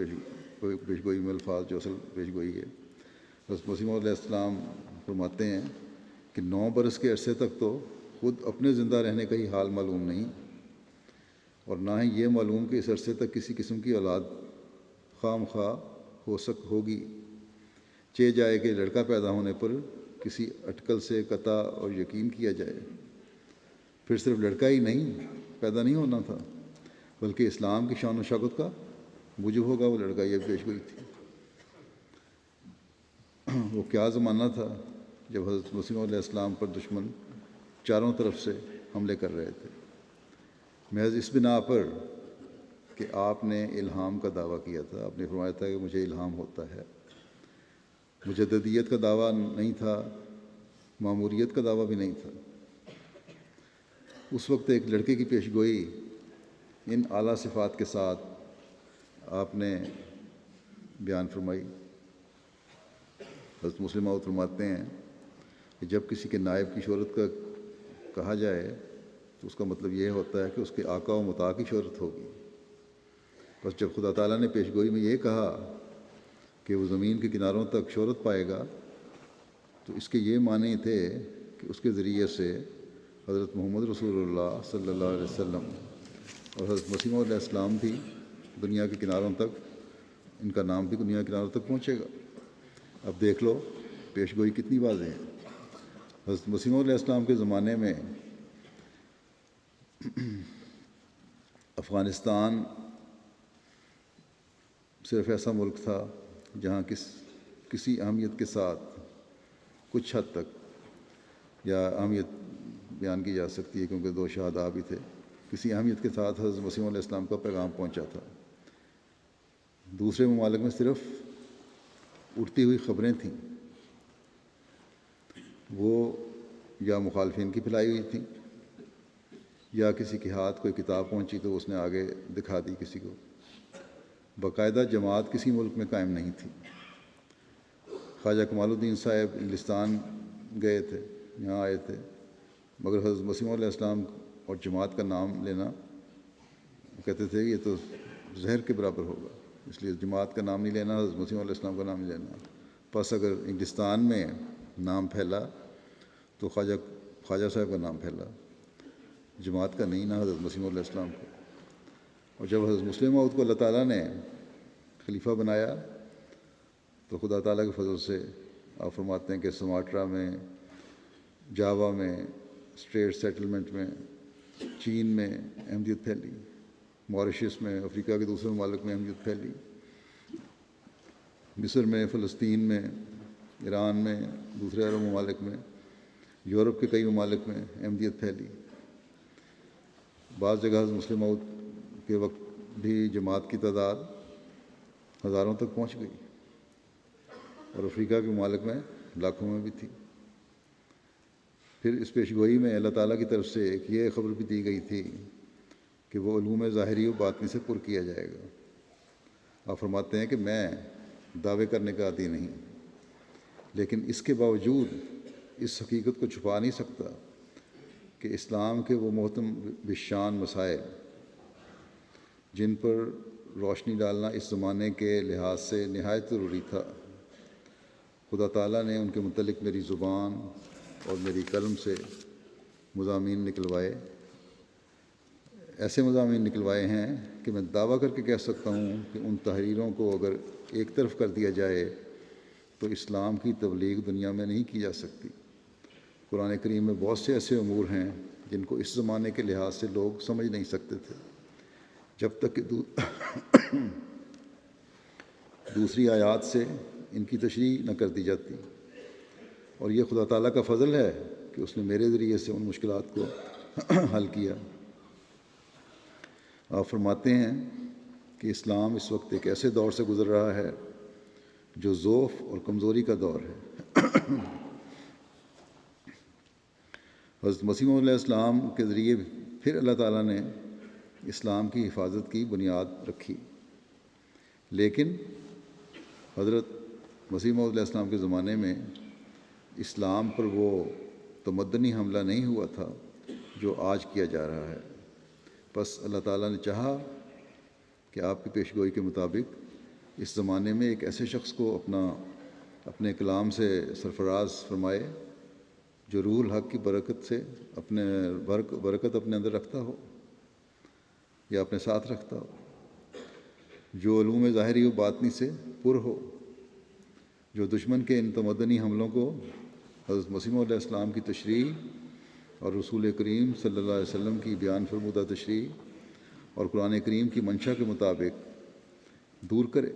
پیشگوئی میں الفاظ جو اصل پیشگوئی ہے۔ حضرت مسیح علیہ السلام فرماتے ہیں کہ 9 برس کے عرصے تک تو خود اپنے زندہ رہنے کا ہی حال معلوم نہیں، اور نہ ہی یہ معلوم کہ اس عرصے تک کسی قسم کی اولاد خواہ مخواہ ہوگی۔ چہ جائے کہ لڑکا پیدا ہونے پر کسی اٹکل سے قطع اور یقین کیا جائے۔ پھر صرف لڑکا ہی نہیں پیدا نہیں ہونا تھا بلکہ اسلام کی شان و شوکت کا موجب ہوگا وہ لڑکا، یہ پیشگوئی تھی۔ وہ کیا زمانہ تھا جب حضرت مسیح علیہ السلام پر دشمن چاروں طرف سے حملے کر رہے تھے، محض اس بنا پر کہ آپ نے الہام کا دعویٰ کیا تھا۔ آپ نے فرمایا تھا کہ مجھے الہام ہوتا ہے۔ مجددیت کا دعویٰ نہیں تھا، ماموریت کا دعویٰ بھی نہیں تھا۔ اس وقت ایک لڑکے کی پیشگوئی ان اعلیٰ صفات کے ساتھ آپ نے بیان فرمائی۔ حضرت مسلم فرماتے ہیں کہ جب کسی کے نائب کی شہرت کا کہا جائے تو اس کا مطلب یہ ہوتا ہے کہ اس کے آقا و مطاع کی شہرت ہوگی۔ بس جب خدا تعالیٰ نے پیشگوئی میں یہ کہا کہ وہ زمین کے کناروں تک شہرت پائے گا، تو اس کے یہ معنی تھے کہ اس کے ذریعے سے حضرت محمد رسول اللہ صلی اللہ علیہ وسلم اور حضرت مسیح علیہ السلام بھی دنیا کے کناروں تک، ان کا نام بھی دنیا کے کناروں تک پہنچے گا۔ اب دیکھ لو پیشگوئی کتنی واضح ہے۔ حضرت مسیح علیہ السلام کے زمانے میں افغانستان صرف ایسا ملک تھا جہاں کسی اہمیت کے ساتھ کچھ حد تک، یا اہمیت بیان کی جا سکتی ہے کیونکہ 2 شہداء بھی تھے، کسی اہمیت کے ساتھ حضرت مسیح علیہ السلام کا پیغام پہنچا تھا۔ دوسرے ممالک میں صرف اڑتی ہوئی خبریں تھیں، وہ یا مخالفین کی پھیلائی ہوئی تھیں، یا کسی کے ہاتھ کوئی کتاب پہنچی تو اس نے آگے دکھا دی کسی کو۔ باقاعدہ جماعت کسی ملک میں قائم نہیں تھی۔ خواجہ کمال الدین صاحب انگلستان گئے تھے، یہاں آئے تھے، مگر حضرت مسیح علیہ السلام اور جماعت کا نام لینا کہتے تھے کہ یہ تو زہر کے برابر ہوگا، اس لیے جماعت کا نام نہیں لینا، حضرت مسیح علیہ السلام کا نام نہیں لینا۔ پس اگر انگلستان میں نام پھیلا تو خواجہ صاحب کا نام پھیلا، جماعت کا نہیں، نہ حضرت مسیح علیہ السلام کا۔ اور جب حضرت مسلم موعود کو اللہ تعالیٰ نے خلیفہ بنایا تو خدا تعالیٰ کے فضل سے آپ فرماتے ہیں کہ سماٹرا میں، جاوا میں، اسٹریٹ سیٹلمنٹ میں، چین میں احمدیت پھیلی، ماریشس میں، افریقہ کے دوسرے ممالک میں احمدیت پھیلی، مصر میں، فلسطین میں، ایران میں، دوسرے عرب ممالک میں، یورپ کے کئی ممالک میں احمدیت پھیلی۔ بعض جگہ حضرت مسلم موعود کے وقت بھی جماعت کی تعداد ہزاروں تک پہنچ گئی، اور افریقہ کے ممالک میں لاکھوں میں بھی تھی۔ پھر اس پیشگوئی میں اللہ تعالیٰ کی طرف سے ایک یہ خبر بھی دی گئی تھی کہ وہ علوم ظاہری و باطنی سے پر کیا جائے گا۔ آپ فرماتے ہیں کہ میں دعوے کرنے کا عادی نہیں، لیکن اس کے باوجود اس حقیقت کو چھپا نہیں سکتا کہ اسلام کے وہ محتم بشان مسائل جن پر روشنی ڈالنا اس زمانے کے لحاظ سے نہایت ضروری تھا، خدا تعالیٰ نے ان کے متعلق میری زبان اور میری قلم سے مضامین نکلوائے، ایسے مضامین نکلوائے ہیں کہ میں دعویٰ کر کے کہہ سکتا ہوں کہ ان تحریروں کو اگر ایک طرف کر دیا جائے تو اسلام کی تبلیغ دنیا میں نہیں کی جا سکتی۔ قرآن کریم میں بہت سے ایسے امور ہیں جن کو اس زمانے کے لحاظ سے لوگ سمجھ نہیں سکتے تھے جب تک کہ دوسری آیات سے ان کی تشریح نہ کر دی جاتی، اور یہ خدا تعالیٰ کا فضل ہے کہ اس نے میرے ذریعے سے ان مشکلات کو حل کیا۔ آپ فرماتے ہیں کہ اسلام اس وقت ایک ایسے دور سے گزر رہا ہے جو ضعف اور کمزوری کا دور ہے۔ حضرت مسیح علیہ السلام کے ذریعے پھر اللہ تعالیٰ نے اسلام کی حفاظت کی بنیاد رکھی، لیکن حضرت مسیح علیہ السلام کے زمانے میں اسلام پر وہ تمدنی حملہ نہیں ہوا تھا جو آج کیا جا رہا ہے۔ بس اللہ تعالیٰ نے چاہا کہ آپ کی پیشگوئی کے مطابق اس زمانے میں ایک ایسے شخص کو اپنے کلام سے سرفراز فرمائے جو روح الحق کی برکت سے برکت اپنے اندر رکھتا ہو یا اپنے ساتھ رکھتا ہو، جو علوم ظاہری و باطنی سے پر ہو، جو دشمن کے ان تمدنی حملوں کو حضرت مسیح علیہ السلام کی تشریح اور رسول کریم صلی اللہ علیہ وسلم کی بیان فرمودہ تشریح اور قرآن کریم کی منشا کے مطابق دور کرے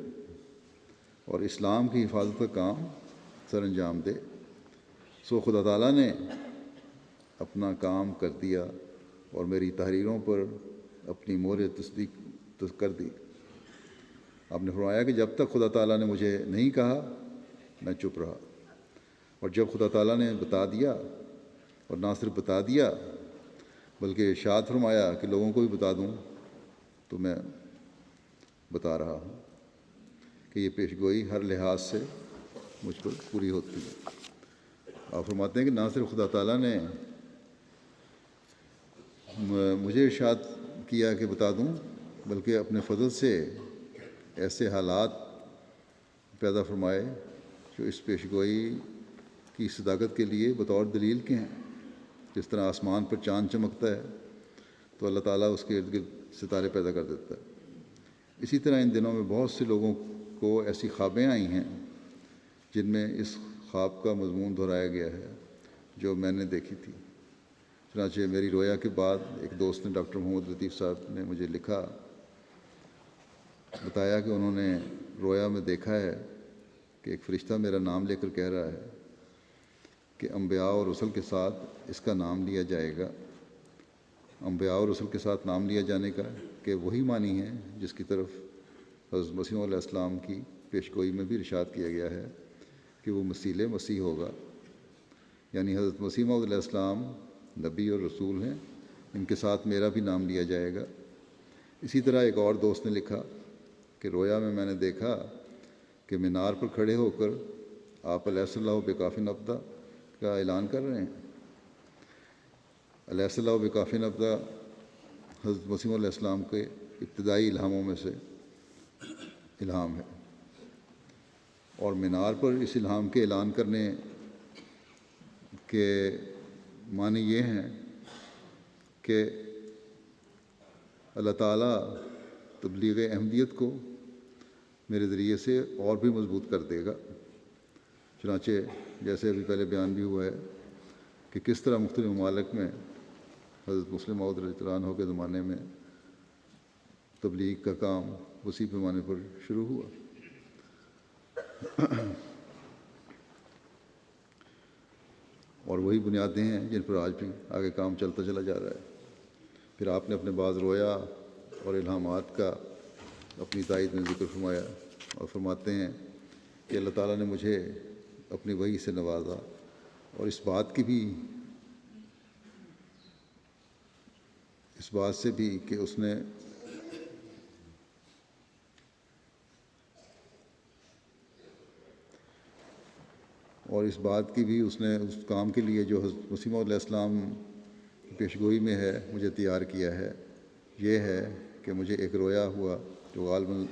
اور اسلام کی حفاظت کا کام سر انجام دے۔ سو خدا تعالیٰ نے اپنا کام کر دیا اور میری تحریروں پر اپنی مہر تصدیق کر دی۔ آپ نے فرمایا کہ جب تک خدا تعالیٰ نے مجھے نہیں کہا میں چپ رہا، اور جب خدا تعالیٰ نے بتا دیا، اور نہ صرف بتا دیا بلکہ ارشاد فرمایا کہ لوگوں کو بھی بتا دوں، تو میں بتا رہا ہوں کہ یہ پیشگوئی ہر لحاظ سے مجھ پر پوری ہوتی ہے۔ آپ فرماتے ہیں کہ نہ صرف خدا تعالیٰ نے مجھے ارشاد کیا کہ بتا دوں، بلکہ اپنے فضل سے ایسے حالات پیدا فرمائے جو اس پیشگوئی کی صداقت کے لیے بطور دلیل کے ہیں۔ جس طرح آسمان پر چاند چمکتا ہے تو اللہ تعالیٰ اس کے ارد گرد ستارے پیدا کر دیتا ہے، اسی طرح ان دنوں میں بہت سے لوگوں کو ایسی خوابیں آئی ہیں جن میں اس خواب کا مضمون دہرایا گیا ہے جو میں نے دیکھی تھی۔ چنانچہ میری رویا کے بعد ایک دوست نے، ڈاکٹر محمد لطیف صاحب نے مجھے لکھا، بتایا کہ انہوں نے رویا میں دیکھا ہے کہ ایک فرشتہ میرا نام لے کر کہہ رہا ہے کہ انبیاء اور رسل کے ساتھ اس کا نام لیا جائے گا۔ انبیاء اور رسل کے ساتھ نام لیا جانے کا کہ وہی معنی ہے جس کی طرف حضرت مسیح علیہ السلام کی پیشگوئی میں بھی ارشاد کیا گیا ہے کہ وہ مسیح ہوگا، یعنی حضرت مسیح علیہ السلام نبی اور رسول ہیں، ان کے ساتھ میرا بھی نام لیا جائے گا۔ اسی طرح ایک اور دوست نے لکھا کہ رویا میں نے دیکھا کہ مینار پر کھڑے ہو کر آپ علیہ السلام بے کافی نبدہ کا اعلان کر رہے ہیں۔ علیہ السلام بکافی نبدا حضرت مسیح علیہ السلام کے ابتدائی الہاموں میں سے الہام ہے، اور مینار پر اس الہام کے اعلان کرنے کے معنی یہ ہیں کہ اللہ تعالیٰ تبلیغ احمدیت کو میرے ذریعے سے اور بھی مضبوط کر دے گا۔ چنانچہ جیسے ابھی پہلے بیان بھی ہوا ہے کہ کس طرح مختلف ممالک میں حضرت مسلم موعود رضی اللہ عنہ کے زمانے میں تبلیغ کا کام وسیع پیمانے پر شروع ہوا۔ اور وہی بنیادیں ہیں جن پر آج بھی آگے کام چلتا چلا جا رہا ہے۔ پھر آپ نے اپنے بعض رویا اور الہامات کا اپنی تائید میں ذکر فرمایا اور فرماتے ہیں کہ اللہ تعالیٰ نے مجھے اپنی وحی سے نوازا، اور اس بات سے بھی کہ اس نے اس کام کے لیے جو حضرت مسیح علیہ السلام کی پیشگوئی میں ہے مجھے تیار کیا ہے، یہ ہے کہ مجھے ایک رویا ہوا جو غالباً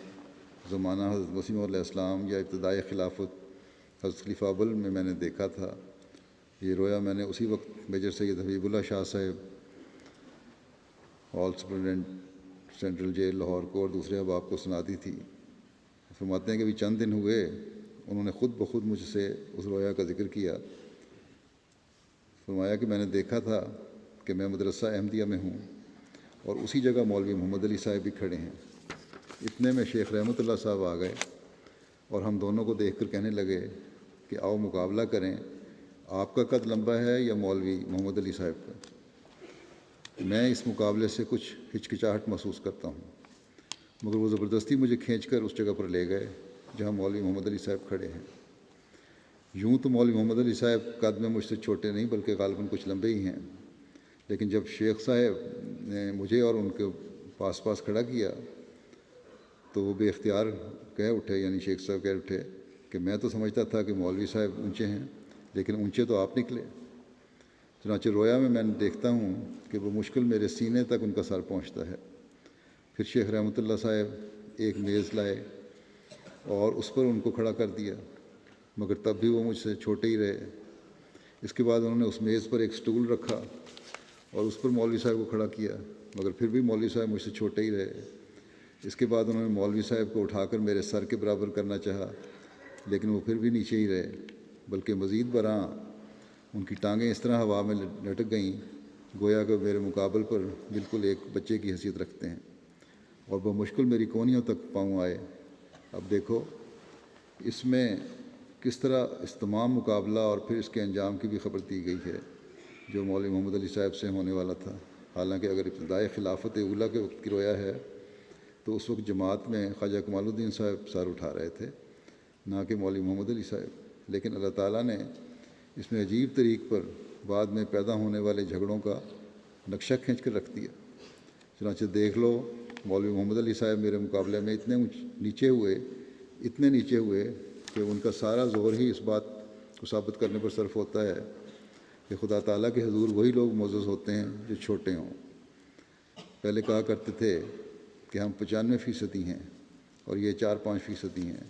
زمانہ حضرت مسیح علیہ السلام یا ابتدائی خلافت حضرت خلیفہ اول میں نے دیکھا تھا۔ یہ رویا میں نے اسی وقت میجر سید حبیب اللہ شاہ صاحب hall superintendent central jail Lahore کو اور دوسرے احباب کو سنا دی تھی۔ فرماتے ہیں کہ ابھی چند دن ہوئے انہوں نے خود بخود مجھ سے اس رویا کا ذکر کیا۔ فرمایا کہ میں نے دیکھا تھا کہ میں مدرسہ احمدیہ میں ہوں اور اسی جگہ مولوی محمد علی صاحب بھی کھڑے ہیں۔ اتنے میں شیخ رحمۃ اللہ صاحب آ گئے اور ہم دونوں کو دیکھ کر کہنے لگے کہ آؤ مقابلہ کریں، آپ کا قد لمبا ہے یا مولوی محمد علی صاحب کا؟ میں اس مقابلے سے کچھ ہچکچاہٹ محسوس کرتا ہوں، مگر وہ زبردستی مجھے کھینچ کر اس جگہ پر لے گئے جہاں مولوی محمد علی صاحب کھڑے ہیں۔ یوں تو مولوی محمد علی صاحب قد میں مجھ سے چھوٹے نہیں بلکہ غالباً کچھ لمبے ہی ہیں، لیکن جب شیخ صاحب نے مجھے اور ان کے پاس کھڑا کیا تو وہ بے اختیار کہہ اٹھے، یعنی شیخ صاحب کہہ اٹھے کہ میں تو سمجھتا تھا کہ مولوی صاحب اونچے ہیں، لیکن اونچے تو آپ نکلے۔ چنانچہ رویا میں دیکھتا ہوں کہ وہ مشکل میرے سینے تک ان کا سر پہنچتا ہے۔ پھر شیخ رحمۃ اللہ صاحب ایک میز لائے اور اس پر ان کو کھڑا کر دیا، مگر تب بھی وہ مجھ سے چھوٹے ہی رہے۔ اس کے بعد انہوں نے اس میز پر ایک سٹول رکھا اور اس پر مولوی صاحب کو کھڑا کیا، مگر پھر بھی مولوی صاحب مجھ سے چھوٹے ہی رہے۔ اس کے بعد انہوں نے مولوی صاحب کو اٹھا کر میرے سر کے برابر کرنا چاہا، لیکن وہ پھر بھی نیچے ہی رہے، بلکہ مزید برآں ان کی ٹانگیں اس طرح ہوا میں لٹک گئیں گویا کہ میرے مقابل پر بالکل ایک بچے کی حیثیت رکھتے ہیں، اور بمشکل میری کونیوں تک پاؤں آئے۔ اب دیکھو اس میں کس طرح اس تمام مقابلہ اور پھر اس کے انجام کی بھی خبر دی گئی ہے جو مولوی محمد علی صاحب سے ہونے والا تھا۔ حالانکہ اگر ابتدائی خلافت اولیٰ کے وقت کی رویا ہے تو اس وقت جماعت میں خواجہ کمال الدین صاحب سر اٹھا رہے تھے، نہ کہ مولوی محمد علی صاحب، لیکن اللہ تعالیٰ نے اس میں عجیب طریق پر بعد میں پیدا ہونے والے جھگڑوں کا نقشہ کھینچ کر رکھ دیا۔ چنانچہ دیکھ لو مولوی محمد علی صاحب میرے مقابلے میں اتنے نیچے ہوئے کہ ان کا سارا زور ہی اس بات کو ثابت کرنے پر صرف ہوتا ہے کہ خدا تعالیٰ کے حضور وہی لوگ معزز ہوتے ہیں جو چھوٹے ہوں۔ پہلے کہا کرتے تھے کہ ہم 95% ہیں اور یہ 4-5% ہیں،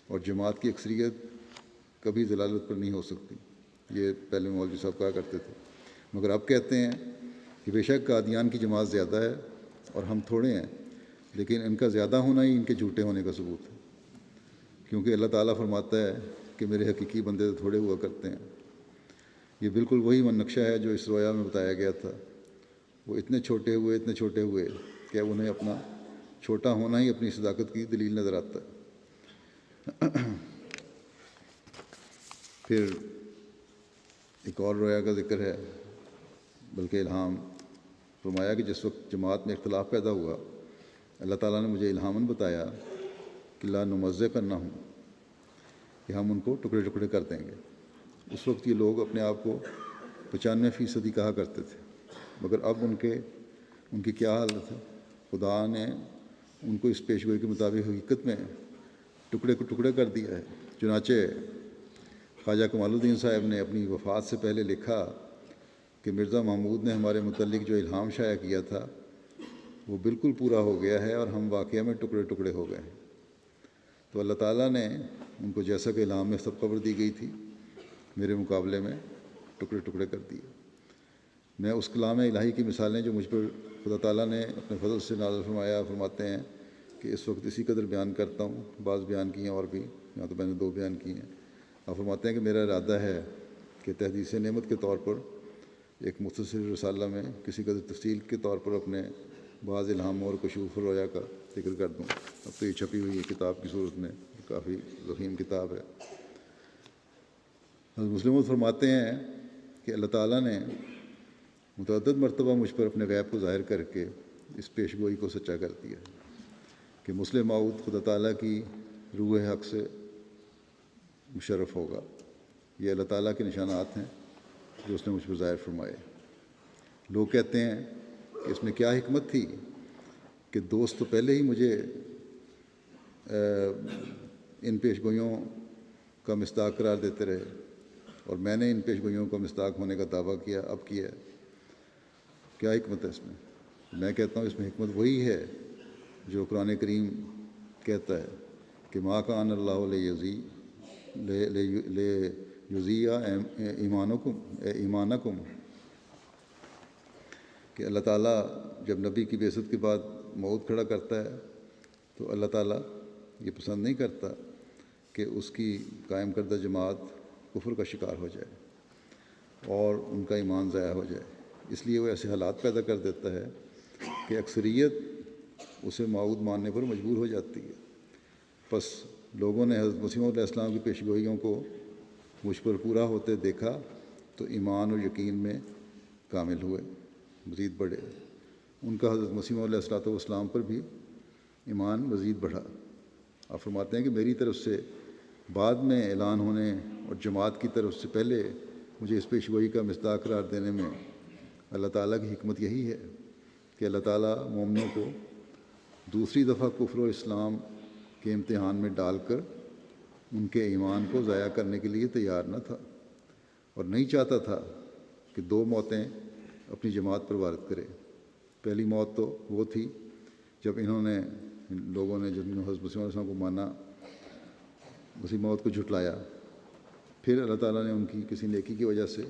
اور جماعت کی اکثریت کبھی ضلالت پر نہیں ہو سکتی، یہ پہلے مولوی صاحب کہا کرتے تھے۔ مگر اب کہتے ہیں کہ بے شک قادیان کی جماعت زیادہ ہے اور ہم تھوڑے ہیں، لیکن ان کا زیادہ ہونا ہی ان کے جھوٹے ہونے کا ثبوت ہے، کیونکہ اللہ تعالیٰ فرماتا ہے کہ میرے حقیقی بندے تو تھوڑے ہوا کرتے ہیں۔ یہ بالکل وہی نقشہ ہے جو اس رویا میں بتایا گیا تھا۔ وہ اتنے چھوٹے ہوئے کہ انہیں اپنا چھوٹا ہونا ہی اپنی صداقت کی دلیل نظر آتا ہے۔ پھر ایک اور رویا کا ذکر ہے، بلکہ الہام فرمایا کہ جس وقت جماعت میں اختلاف پیدا ہوا، اللہ تعالیٰ نے مجھے الہاماً بتایا کہ لا نمزق نہ ہوں، کہ ہم ان کو ٹکڑے ٹکڑے کر دیں گے۔ اس وقت یہ لوگ اپنے آپ کو 95% کہا کرتے تھے، مگر اب ان کی کیا حالت ہے؟ خدا نے ان کو اس پیشگوئی کے مطابق حقیقت میں ٹکڑے کو ٹکڑے کر دیا ہے۔ چنانچہ خواجہ کمال الدین صاحب نے اپنی وفات سے پہلے لکھا کہ مرزا محمود نے ہمارے متعلق جو الہام شائع کیا تھا وہ بالکل پورا ہو گیا ہے اور ہم واقعہ میں ٹکڑے ٹکڑے ہو گئے ہیں۔ تو اللہ تعالیٰ نے ان کو جیسا کہ الہام میں سب خبر دی گئی تھی میرے مقابلے میں ٹکڑے ٹکڑے کر دیے۔ میں اس کلام الہی کی مثالیں جو مجھ پر خدا تعالیٰ نے اپنے فضل سے نازل فرمایا فرماتے ہیں کہ اس وقت اسی قدر بیان کرتا ہوں، بعض بیان کیے ہیں اور بھی، یہاں تو میں نے 2 بیان کیے ہیں۔ آپ فرماتے ہیں کہ میرا ارادہ ہے کہ تحدیث نعمت کے طور پر ایک مختصر رسالہ میں کسی قدر تفصیل کے طور پر اپنے بعض الہاموں اور کشوف الرؤیا کا ذکر کر دوں۔ اب تو یہ چھپی ہوئی ہے کتاب کی صورت میں، کافی ضخیم کتاب ہے۔ حضرت مسلم فرماتے ہیں کہ اللہ تعالیٰ نے متعدد مرتبہ مجھ پر اپنے غیب کو ظاہر کر کے اس پیشگوئی کو سچا کر دیا کہ مسلم موعود خدا تعالیٰ کی روح حق سے مشرف ہوگا۔ یہ اللہ تعالیٰ کے نشانات ہیں جو اس نے مجھ پر ظاہر فرمائے۔ لوگ کہتے ہیں کہ اس میں کیا حکمت تھی کہ دوست تو پہلے ہی مجھے ان پیشگوئیوں کا مصداق قرار دیتے رہے اور میں نے ان پیشگوئیوں کا مصداق ہونے کا دعویٰ کیا، اب کیا ہے۔ کیا حکمت ہے اس میں؟ میں کہتا ہوں اس میں حکمت وہی ہے جو قرآن کریم کہتا ہے کہ ما کان اللہ لیضیع ایمانکم، کہ اللہ تعالیٰ جب نبی کی بعثت کے بعد موعود کھڑا کرتا ہے تو اللہ تعالیٰ یہ پسند نہیں کرتا کہ اس کی قائم کردہ جماعت کفر کا شکار ہو جائے اور ان کا ایمان ضائع ہو جائے، اس لیے وہ ایسے حالات پیدا کر دیتا ہے کہ اکثریت اسے موعود ماننے پر مجبور ہو جاتی ہے۔ پس لوگوں نے حضرت مسیح علیہ السلام کی پیشگوئیوں کو مجھ پر پورا ہوتے دیکھا تو ایمان اور یقین میں کامل ہوئے، مزید بڑھے۔ ان کا حضرت مسیح علیہ السلام پر بھی ایمان مزید بڑھا۔ آپ فرماتے ہیں کہ میری طرف سے بعد میں اعلان ہونے اور جماعت کی طرف سے پہلے مجھے اس پیشگوئی کا مصداق قرار دینے میں اللہ تعالیٰ کی حکمت یہی ہے کہ اللہ تعالیٰ مومنوں کو دوسری دفعہ کفر و اسلام کے امتحان میں ڈال کر ان کے ایمان کو ضائع کرنے کے لیے تیار نہ تھا اور نہیں چاہتا تھا کہ 2 موتیں اپنی جماعت پر وارد کرے۔ پہلی موت تو وہ تھی جب انہوں نے لوگوں نے جن حضرت مسیح علیہ السلام کو مانا اسی موت کو جھٹلایا، پھر اللہ تعالیٰ نے ان کی کسی نیکی کی وجہ سے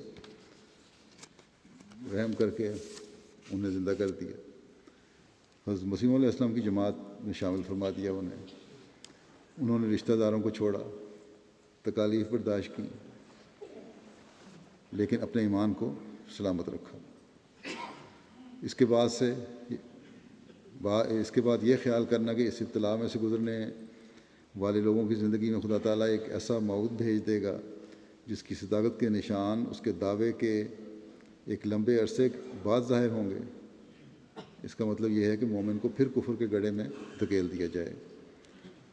رحم کر کے انہیں زندہ کر دیا، حضرت مسیح علیہ السلام کی جماعت میں شامل فرما دیا انہوں نے رشتہ داروں کو چھوڑا، تکالیف برداشت کی، لیکن اپنے ایمان کو سلامت رکھا۔ اس کے بعد یہ خیال کرنا کہ اس ابتلا میں سے گزرنے والے لوگوں کی زندگی میں خدا تعالیٰ ایک ایسا موعود بھیج دے گا جس کی صداقت کے نشان اس کے دعوے کے ایک لمبے عرصے بعد ظاہر ہوں گے، اس کا مطلب یہ ہے کہ مومن کو پھر کفر کے گڑھے میں دھکیل دیا جائے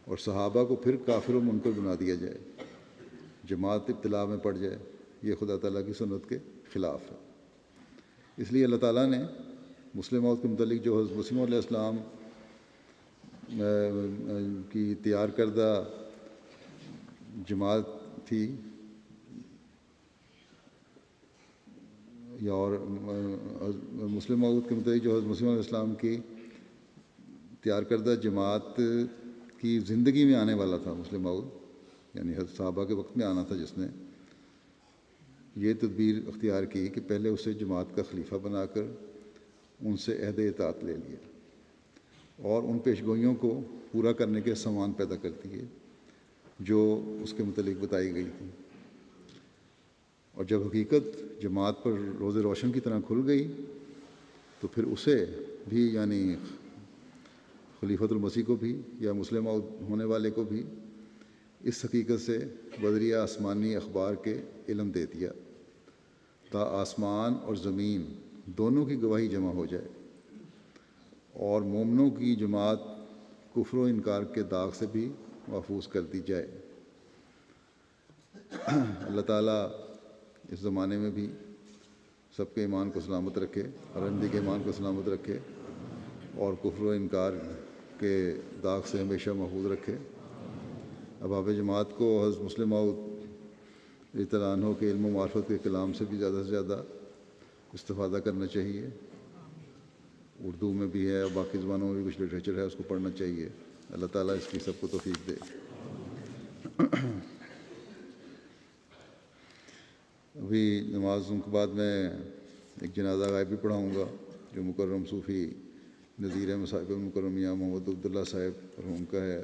اور صحابہ کو پھر کافر و منکر بنا دیا جائے، جماعت ابتلا میں پڑ جائے۔ یہ خدا تعالیٰ کی سنت کے خلاف ہے۔ اس لیے اللہ تعالیٰ نے مسلم موت کے متعلق جو حضرت مسیح علیہ السلام کی تیار کردہ جماعت تھی یا اور مسلم موت کے متعلق جو حضرت مسیح علیہ السلام کی تیار کردہ جماعت کی زندگی میں آنے والا تھا، مسلم موت یعنی حضرت صحابہ کے وقت میں آنا تھا، جس نے یہ تدبیر اختیار کی کہ پہلے اسے جماعت کا خلیفہ بنا کر ان سے عہد اطاعت لے لیا اور ان پیشگوئیوں کو پورا کرنے کے سامان پیدا کر دیے جو اس کے متعلق بتائی گئی تھی۔ اور جب حقیقت جماعت پر روز روشن کی طرح کھل گئی تو پھر اسے بھی یعنی خلیفۃ المسیح کو بھی یا مسلم ہونے والے کو بھی اس حقیقت سے بدریہ آسمانی اخبار کے علم دے دیا تا آسمان اور زمین دونوں کی گواہی جمع ہو جائے اور مومنوں کی جماعت کفر و انکار کے داغ سے بھی محفوظ کر دی جائے۔ اللہ تعالیٰ اس زمانے میں بھی سب کے ایمان کو سلامت رکھے اور احمدی کے ایمان کو سلامت رکھے اور کفر و انکار کے داغ سے ہمیشہ محفوظ رکھے۔ احباب جماعت کو حضرت مسلم موعود رضی اللہ عنہ کے علم و معرفت کے کلام سے بھی زیادہ استفادہ کرنا چاہیے. اردو میں بھی ہے اور باقی زبانوں میں بھی کچھ لٹریچر ہے، اس کو پڑھنا چاہیے. اللہ تعالیٰ اس کی سب کو توفیق دے. ابھی نمازوں کے بعد میں ایک جنازہ غائبی پڑھاؤں گا جو مکرم صوفی نظیر احمد صاحب مکرم میاں محمد عبداللہ صاحب مرحوم کا ہے.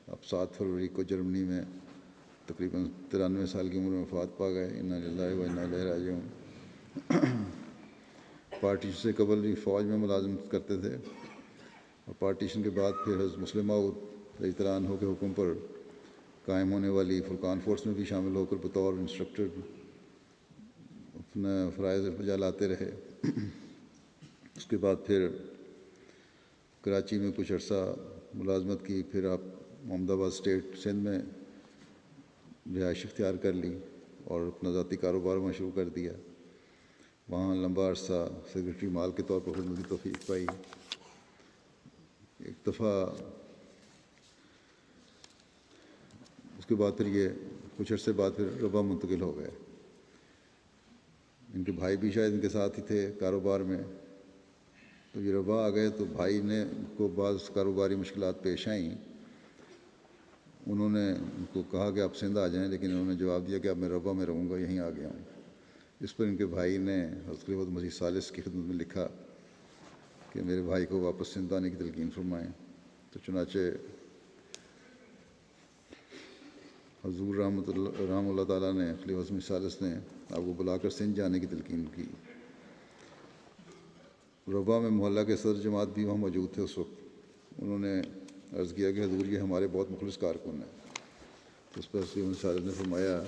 اب 7 فروری کو جرمنی میں تقریباً 93 سال کی عمر میں وفات پا گئے. انا للہ و انا الیہ راجعون. پارٹیشن سے قبل بھی فوج میں ملازمت کرتے تھے اور پارٹیشن کے بعد پھر حضرت مسلم موعود رضی اللہ عنہ کے حکم پر قائم ہونے والی فرقان فورس میں بھی شامل ہو کر بطور انسٹرکٹر اپنا فرائض بجا لاتے رہے. اس کے بعد پھر کراچی میں کچھ عرصہ ملازمت کی. پھر آپ محمد آباد اسٹیٹ سندھ میں رہائش اختیار کر لی اور اپنا ذاتی کاروبار وہاں شروع کر دیا. وہاں لمبا عرصہ سیکرٹری مال کے طور پر خدمت کی توفیق پائی. ایک دفعہ اس کے بعد پھر یہ کچھ عرصے بعد پھر ربا منتقل ہو گئے. ان کے بھائی بھی شاید ان کے ساتھ ہی تھے کاروبار میں. تو یہ ربا آ گئے تو بھائی نے کو بعض کاروباری مشکلات پیش آئیں. انہوں نے ان کو کہا کہ آپ سندھ آ جائیں، لیکن انہوں نے جواب دیا کہ اب میں ربا میں رہوں گا، یہیں آ گیا ہوں. اس پر ان کے بھائی نے حضرت خلیفۃ مسیح ثالث کی خدمت میں لکھا کہ میرے بھائی کو واپس سندھ آنے کی تلقین فرمائیں. تو چنانچہ حضور رحمۃ اللہ تعالیٰ نے خلیفۃ مسیح ثالث نے آپ کو بلا کر سندھ جانے کی تلقین کی. ربا میں محلہ کے صدر جماعت بھی وہاں موجود تھے اس وقت. انہوں نے عرض کیا کہ حضور یہ ہمارے بہت مخلص کارکن ہیں. اس پر خلیفۃ مسیح ثالث نے فرمایا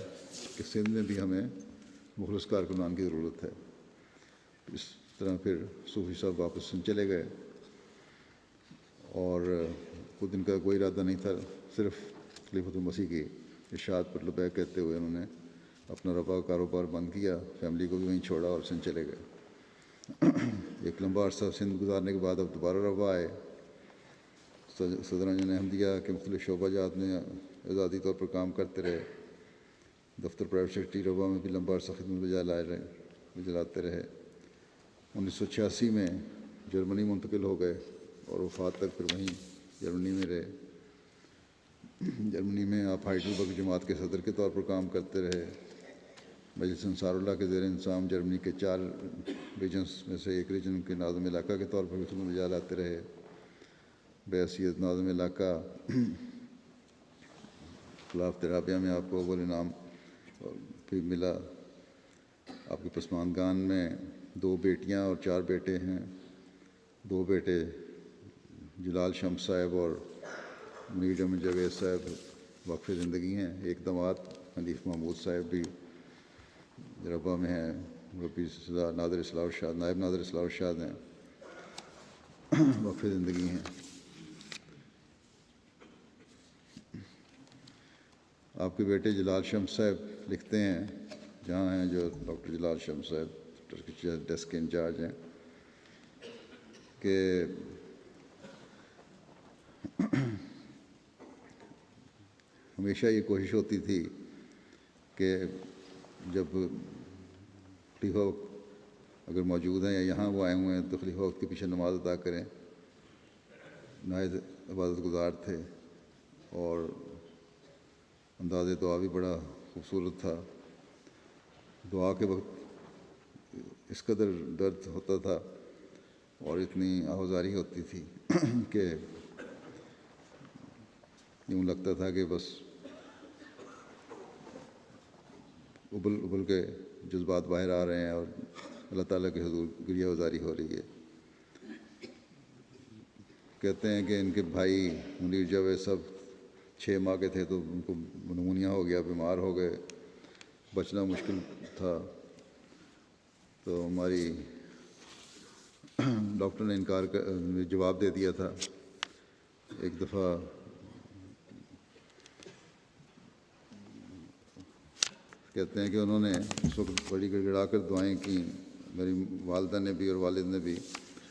کہ سندھ میں بھی ہمیں مخلص کارکنان کی ضرورت ہے. اس طرح پھر صوفی صاحب واپس سندھ چلے گئے اور خود ان کا کوئی ارادہ نہیں تھا، صرف خلیفۃ المسیح کی ارشاد پر لبیک کہتے ہوئے انہوں نے اپنا ربا کاروبار بند کیا، فیملی کو بھی وہیں چھوڑا اور سندھ چلے گئے. ایک لمبا عرصہ سندھ گزارنے کے بعد اب دوبارہ ربا آئے. صدر انجمن احمدیہ کے مختلف شعبہ جات میں اعزازی طور پر کام کرتے رہے. دفتر پرائیویٹ سیکرٹری ربا میں بھی لمبا عرصہ خدمت بجالاتے رہے. 1986 میں جرمنی منتقل ہو گئے اور وفات تک پھر وہیں جرمنی میں رہے. جرمنی میں آپ ہائیڈلبرگ جماعت کے صدر کے طور پر کام کرتے رہے. مجلس انصار اللہ کے زیر انتظام جرمنی کے 4 ریجنس میں سے ایک ریجن کے ناظم علاقہ کے طور پر بھی خدمت بجالاتے رہے. بحیثیت ناظم علاقہ خلافت رابعہ میں آپ کو اول انعام بھی ملا. آپ کے پسماندگان میں 2 بیٹیاں اور 4 بیٹے ہیں. 2 بیٹے جلال شمس صاحب اور منیر احمد جاوید صاحب وقف زندگی ہیں. ایک داماد حنیف محمود صاحب بھی ربا میں ہیں، مربی نادر اصلاح ارشاد، نائب نادر اصلاح ارشاد ہیں، وقف زندگی ہیں. آپ کے بیٹے جلال شمس صاحب لکھتے ہیں، جہاں ہیں جو ڈاکٹر جلال شمس صاحب ٹرکش ڈیسک کے انچارج ہیں، کہ ہمیشہ یہ کوشش ہوتی تھی کہ جب خلیفہ وقت اگر موجود ہیں یا یہاں وہ آئے ہوئے ہیں تو خلیفہ وقت کے پیچھے نماز ادا کریں. نہایت عبادت گزار تھے اور انداز دعا بھی بڑا خوبصورت تھا. دعا کے وقت اس قدر درد ہوتا تھا اور اتنی آہوازاری ہوتی تھی کہ یوں لگتا تھا کہ بس ابل کے جذبات باہر آ رہے ہیں اور اللہ تعالیٰ کے حضور گریہ وزاری ہو رہی ہے. کہتے ہیں کہ ان کے بھائی منیر جاوید سب 6 ماہ کے تھے تو ان کو نمونیا ہو گیا، بیمار ہو گئے، بچنا مشکل تھا. تو ہماری ڈاکٹر نے جواب دے دیا تھا. ایک دفعہ کہتے ہیں کہ انہوں نے اس وقت بڑی گڑ گڑا کر دعائیں کیں. میری والدہ نے بھی اور والد نے بھی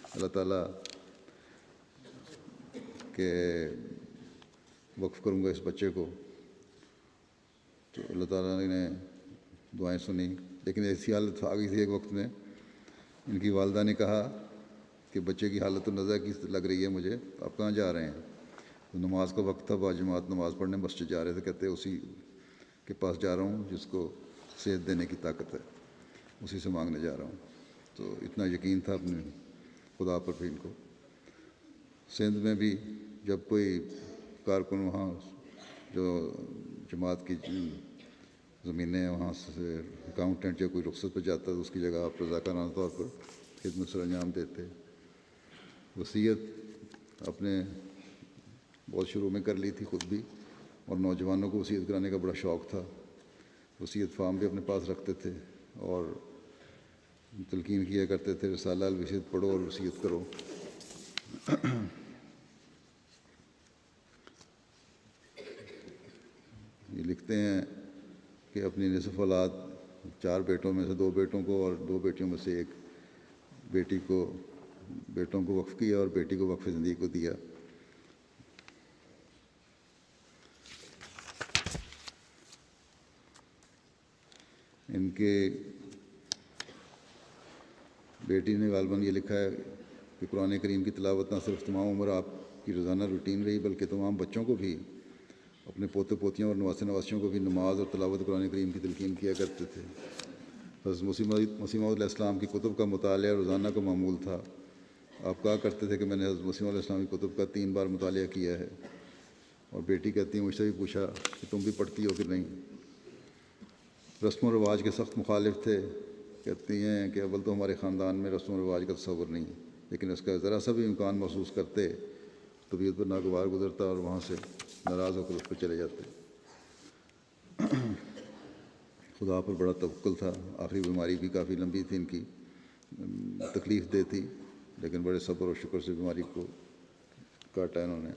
اللہ تعالیٰ کہ وقف کروں گا اس بچے کو. تو اللہ تعالیٰ نے دعائیں سنی. لیکن ایسی حالت آ گئی تھی ایک وقت میں ان کی والدہ نے کہا کہ بچے کی حالت نظر کی لگ رہی ہے مجھے، آپ کہاں جا رہے ہیں؟ تو نماز کا وقت تھا، باجماعت نماز پڑھنے مسجد جا رہے تھے، کہتے اسی کے پاس جا رہا ہوں جس کو صحت دینے کی طاقت ہے، اسی سے مانگنے جا رہا ہوں۔ تو اتنا یقین تھا اپنے خدا پر بھی ان کو۔ سندھ میں بھی جب کوئی کارکن وہاں جو جماعت کی زمینیں ہیں وہاں سے اکاؤنٹنٹ یا کوئی رخصت پہ جاتا تو اس کی جگہ آپ رضاکارانہ طور پر خدمت سر انجام دیتے۔ وصیت اپنے بہت شروع میں کر لی تھی خود بھی، اور نوجوانوں کو وصیت کرانے کا بڑا شوق تھا۔ وصیت فارم بھی اپنے پاس رکھتے تھے اور تلقین کیا کرتے تھے، رسالہ الوصیت پڑھو اور وصیت کرو۔ یہ لکھتے ہیں کہ اپنی نصف اولاد 4 بیٹوں میں سے 2 بیٹوں کو اور 2 بیٹیوں میں سے 1 بیٹی کو، بیٹوں کو وقف کیا اور بیٹی کو وقف زندگی کو دیا۔ ان کے بیٹی نے غالباً یہ لکھا ہے کہ قرآن کریم کی تلاوت نہ صرف تمام عمر آپ کی روزانہ روٹین رہی بلکہ تمام بچوں کو بھی، اپنے پوتے پوتیوں اور نواسے نواسیوں کو بھی نماز اور تلاوت قرآن کریم کی تلقین کیا کرتے تھے۔ حضرت مسیح موعود علیہ السلام کی کتب کا مطالعہ روزانہ کا معمول تھا۔ آپ کہا کرتے تھے کہ میں نے حضرت مسیح موعود علیہ السلام کی کتب کا 3 بار مطالعہ کیا ہے۔ اور بیٹی کہتی ہے مجھ سے بھی پوچھا کہ تم بھی پڑھتی ہو کہ نہیں۔ رسم و رواج کے سخت مخالف تھے، کہتی ہیں کہ اول تو ہمارے خاندان میں رسم و رواج کا تصور نہیں، لیکن اس کا ذرا سا بھی امکان محسوس کرتے طبیعت پر ناگوار گزرتا اور وہاں سے ناراض ہو کر اس پہ چلے جاتے۔ خدا پر بڑا توکل تھا۔ آخری بیماری بھی کافی لمبی تھی ان کی، تکلیف دہ تھی، لیکن بڑے صبر اور شکر سے بیماری کو کاٹا انہوں نے۔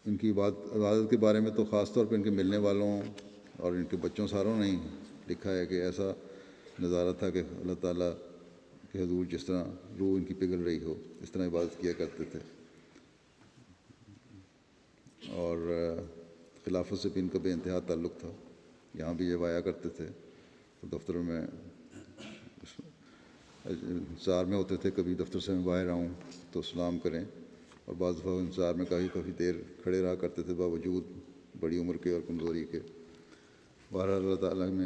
ان کی عبادت کے بارے میں تو خاص طور پہ ان کے ملنے والوں اور ان کے بچوں ساروں نے لکھا ہے کہ ایسا نظارہ تھا کہ اللہ تعالیٰ کے حضور جس طرح روح ان کی پگھل رہی ہو اس طرح عبادت کیا کرتے تھے۔ اور خلافت سے بھی ان کا بے انتہا تعلق تھا، یہاں بھی جب آیا کرتے تھے تو دفتروں میں انتظار میں ہوتے تھے، کبھی دفتر سے میں باہر آؤں تو سلام کریں، اور بعض دفعہ انتظار میں کافی دیر کھڑے رہا کرتے تھے باوجود بڑی عمر کے اور کمزوری کے۔ بہرحال اللہ تعالیٰ نے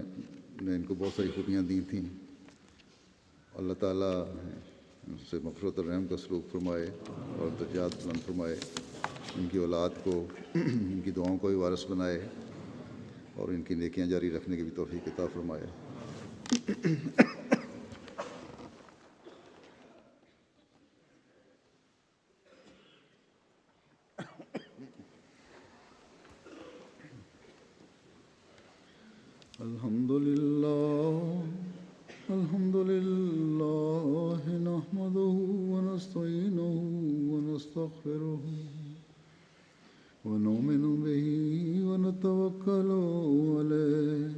ان کو بہت ساری خوبیاں دی تھیں۔ اللہ تعالیٰ ان سے مغفرت اور رحم کا سلوک فرمائے اور درجات بلند فرمائے، ان کی اولاد کو ان کی دعاؤں کو بھی وارث بنائے اور ان کی نیکیاں جاری رکھنے کی بھی توفیق عطا فرمائے۔ الحمد لله نحمده ونستعينه ونستغفره ونؤمن به ونتوكل عليه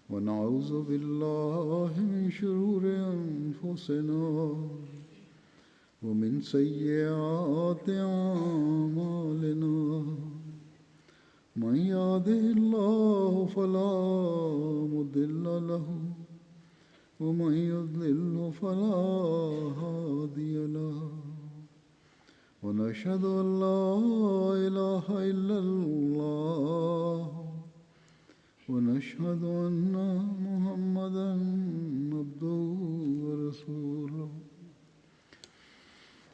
ونعوذ بالله من شرور أنفسنا ومن سيئات أعمالنا، من يهده الله فلا مضل له ومن يضلل فلا هادي له، ونشهد أن لا إله إلا الله ونشهد أن محمدا عبده ورسوله۔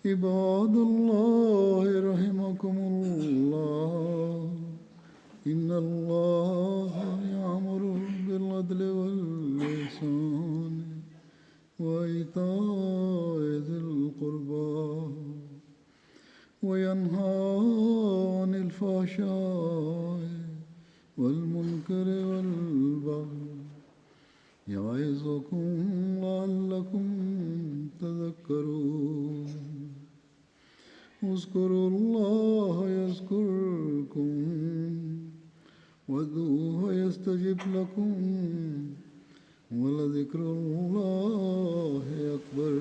عباد الله رحمكم الله، إن الله يأمر بالعدل والإحسان وإيتاء ذي القربى وينهى عن الفحشاء والمنكر والبغي يعظكم لعلكم تذكرون۔ اذكروا الله يذكركم وادعوه يستجب لكم ولذكر الله أكبر۔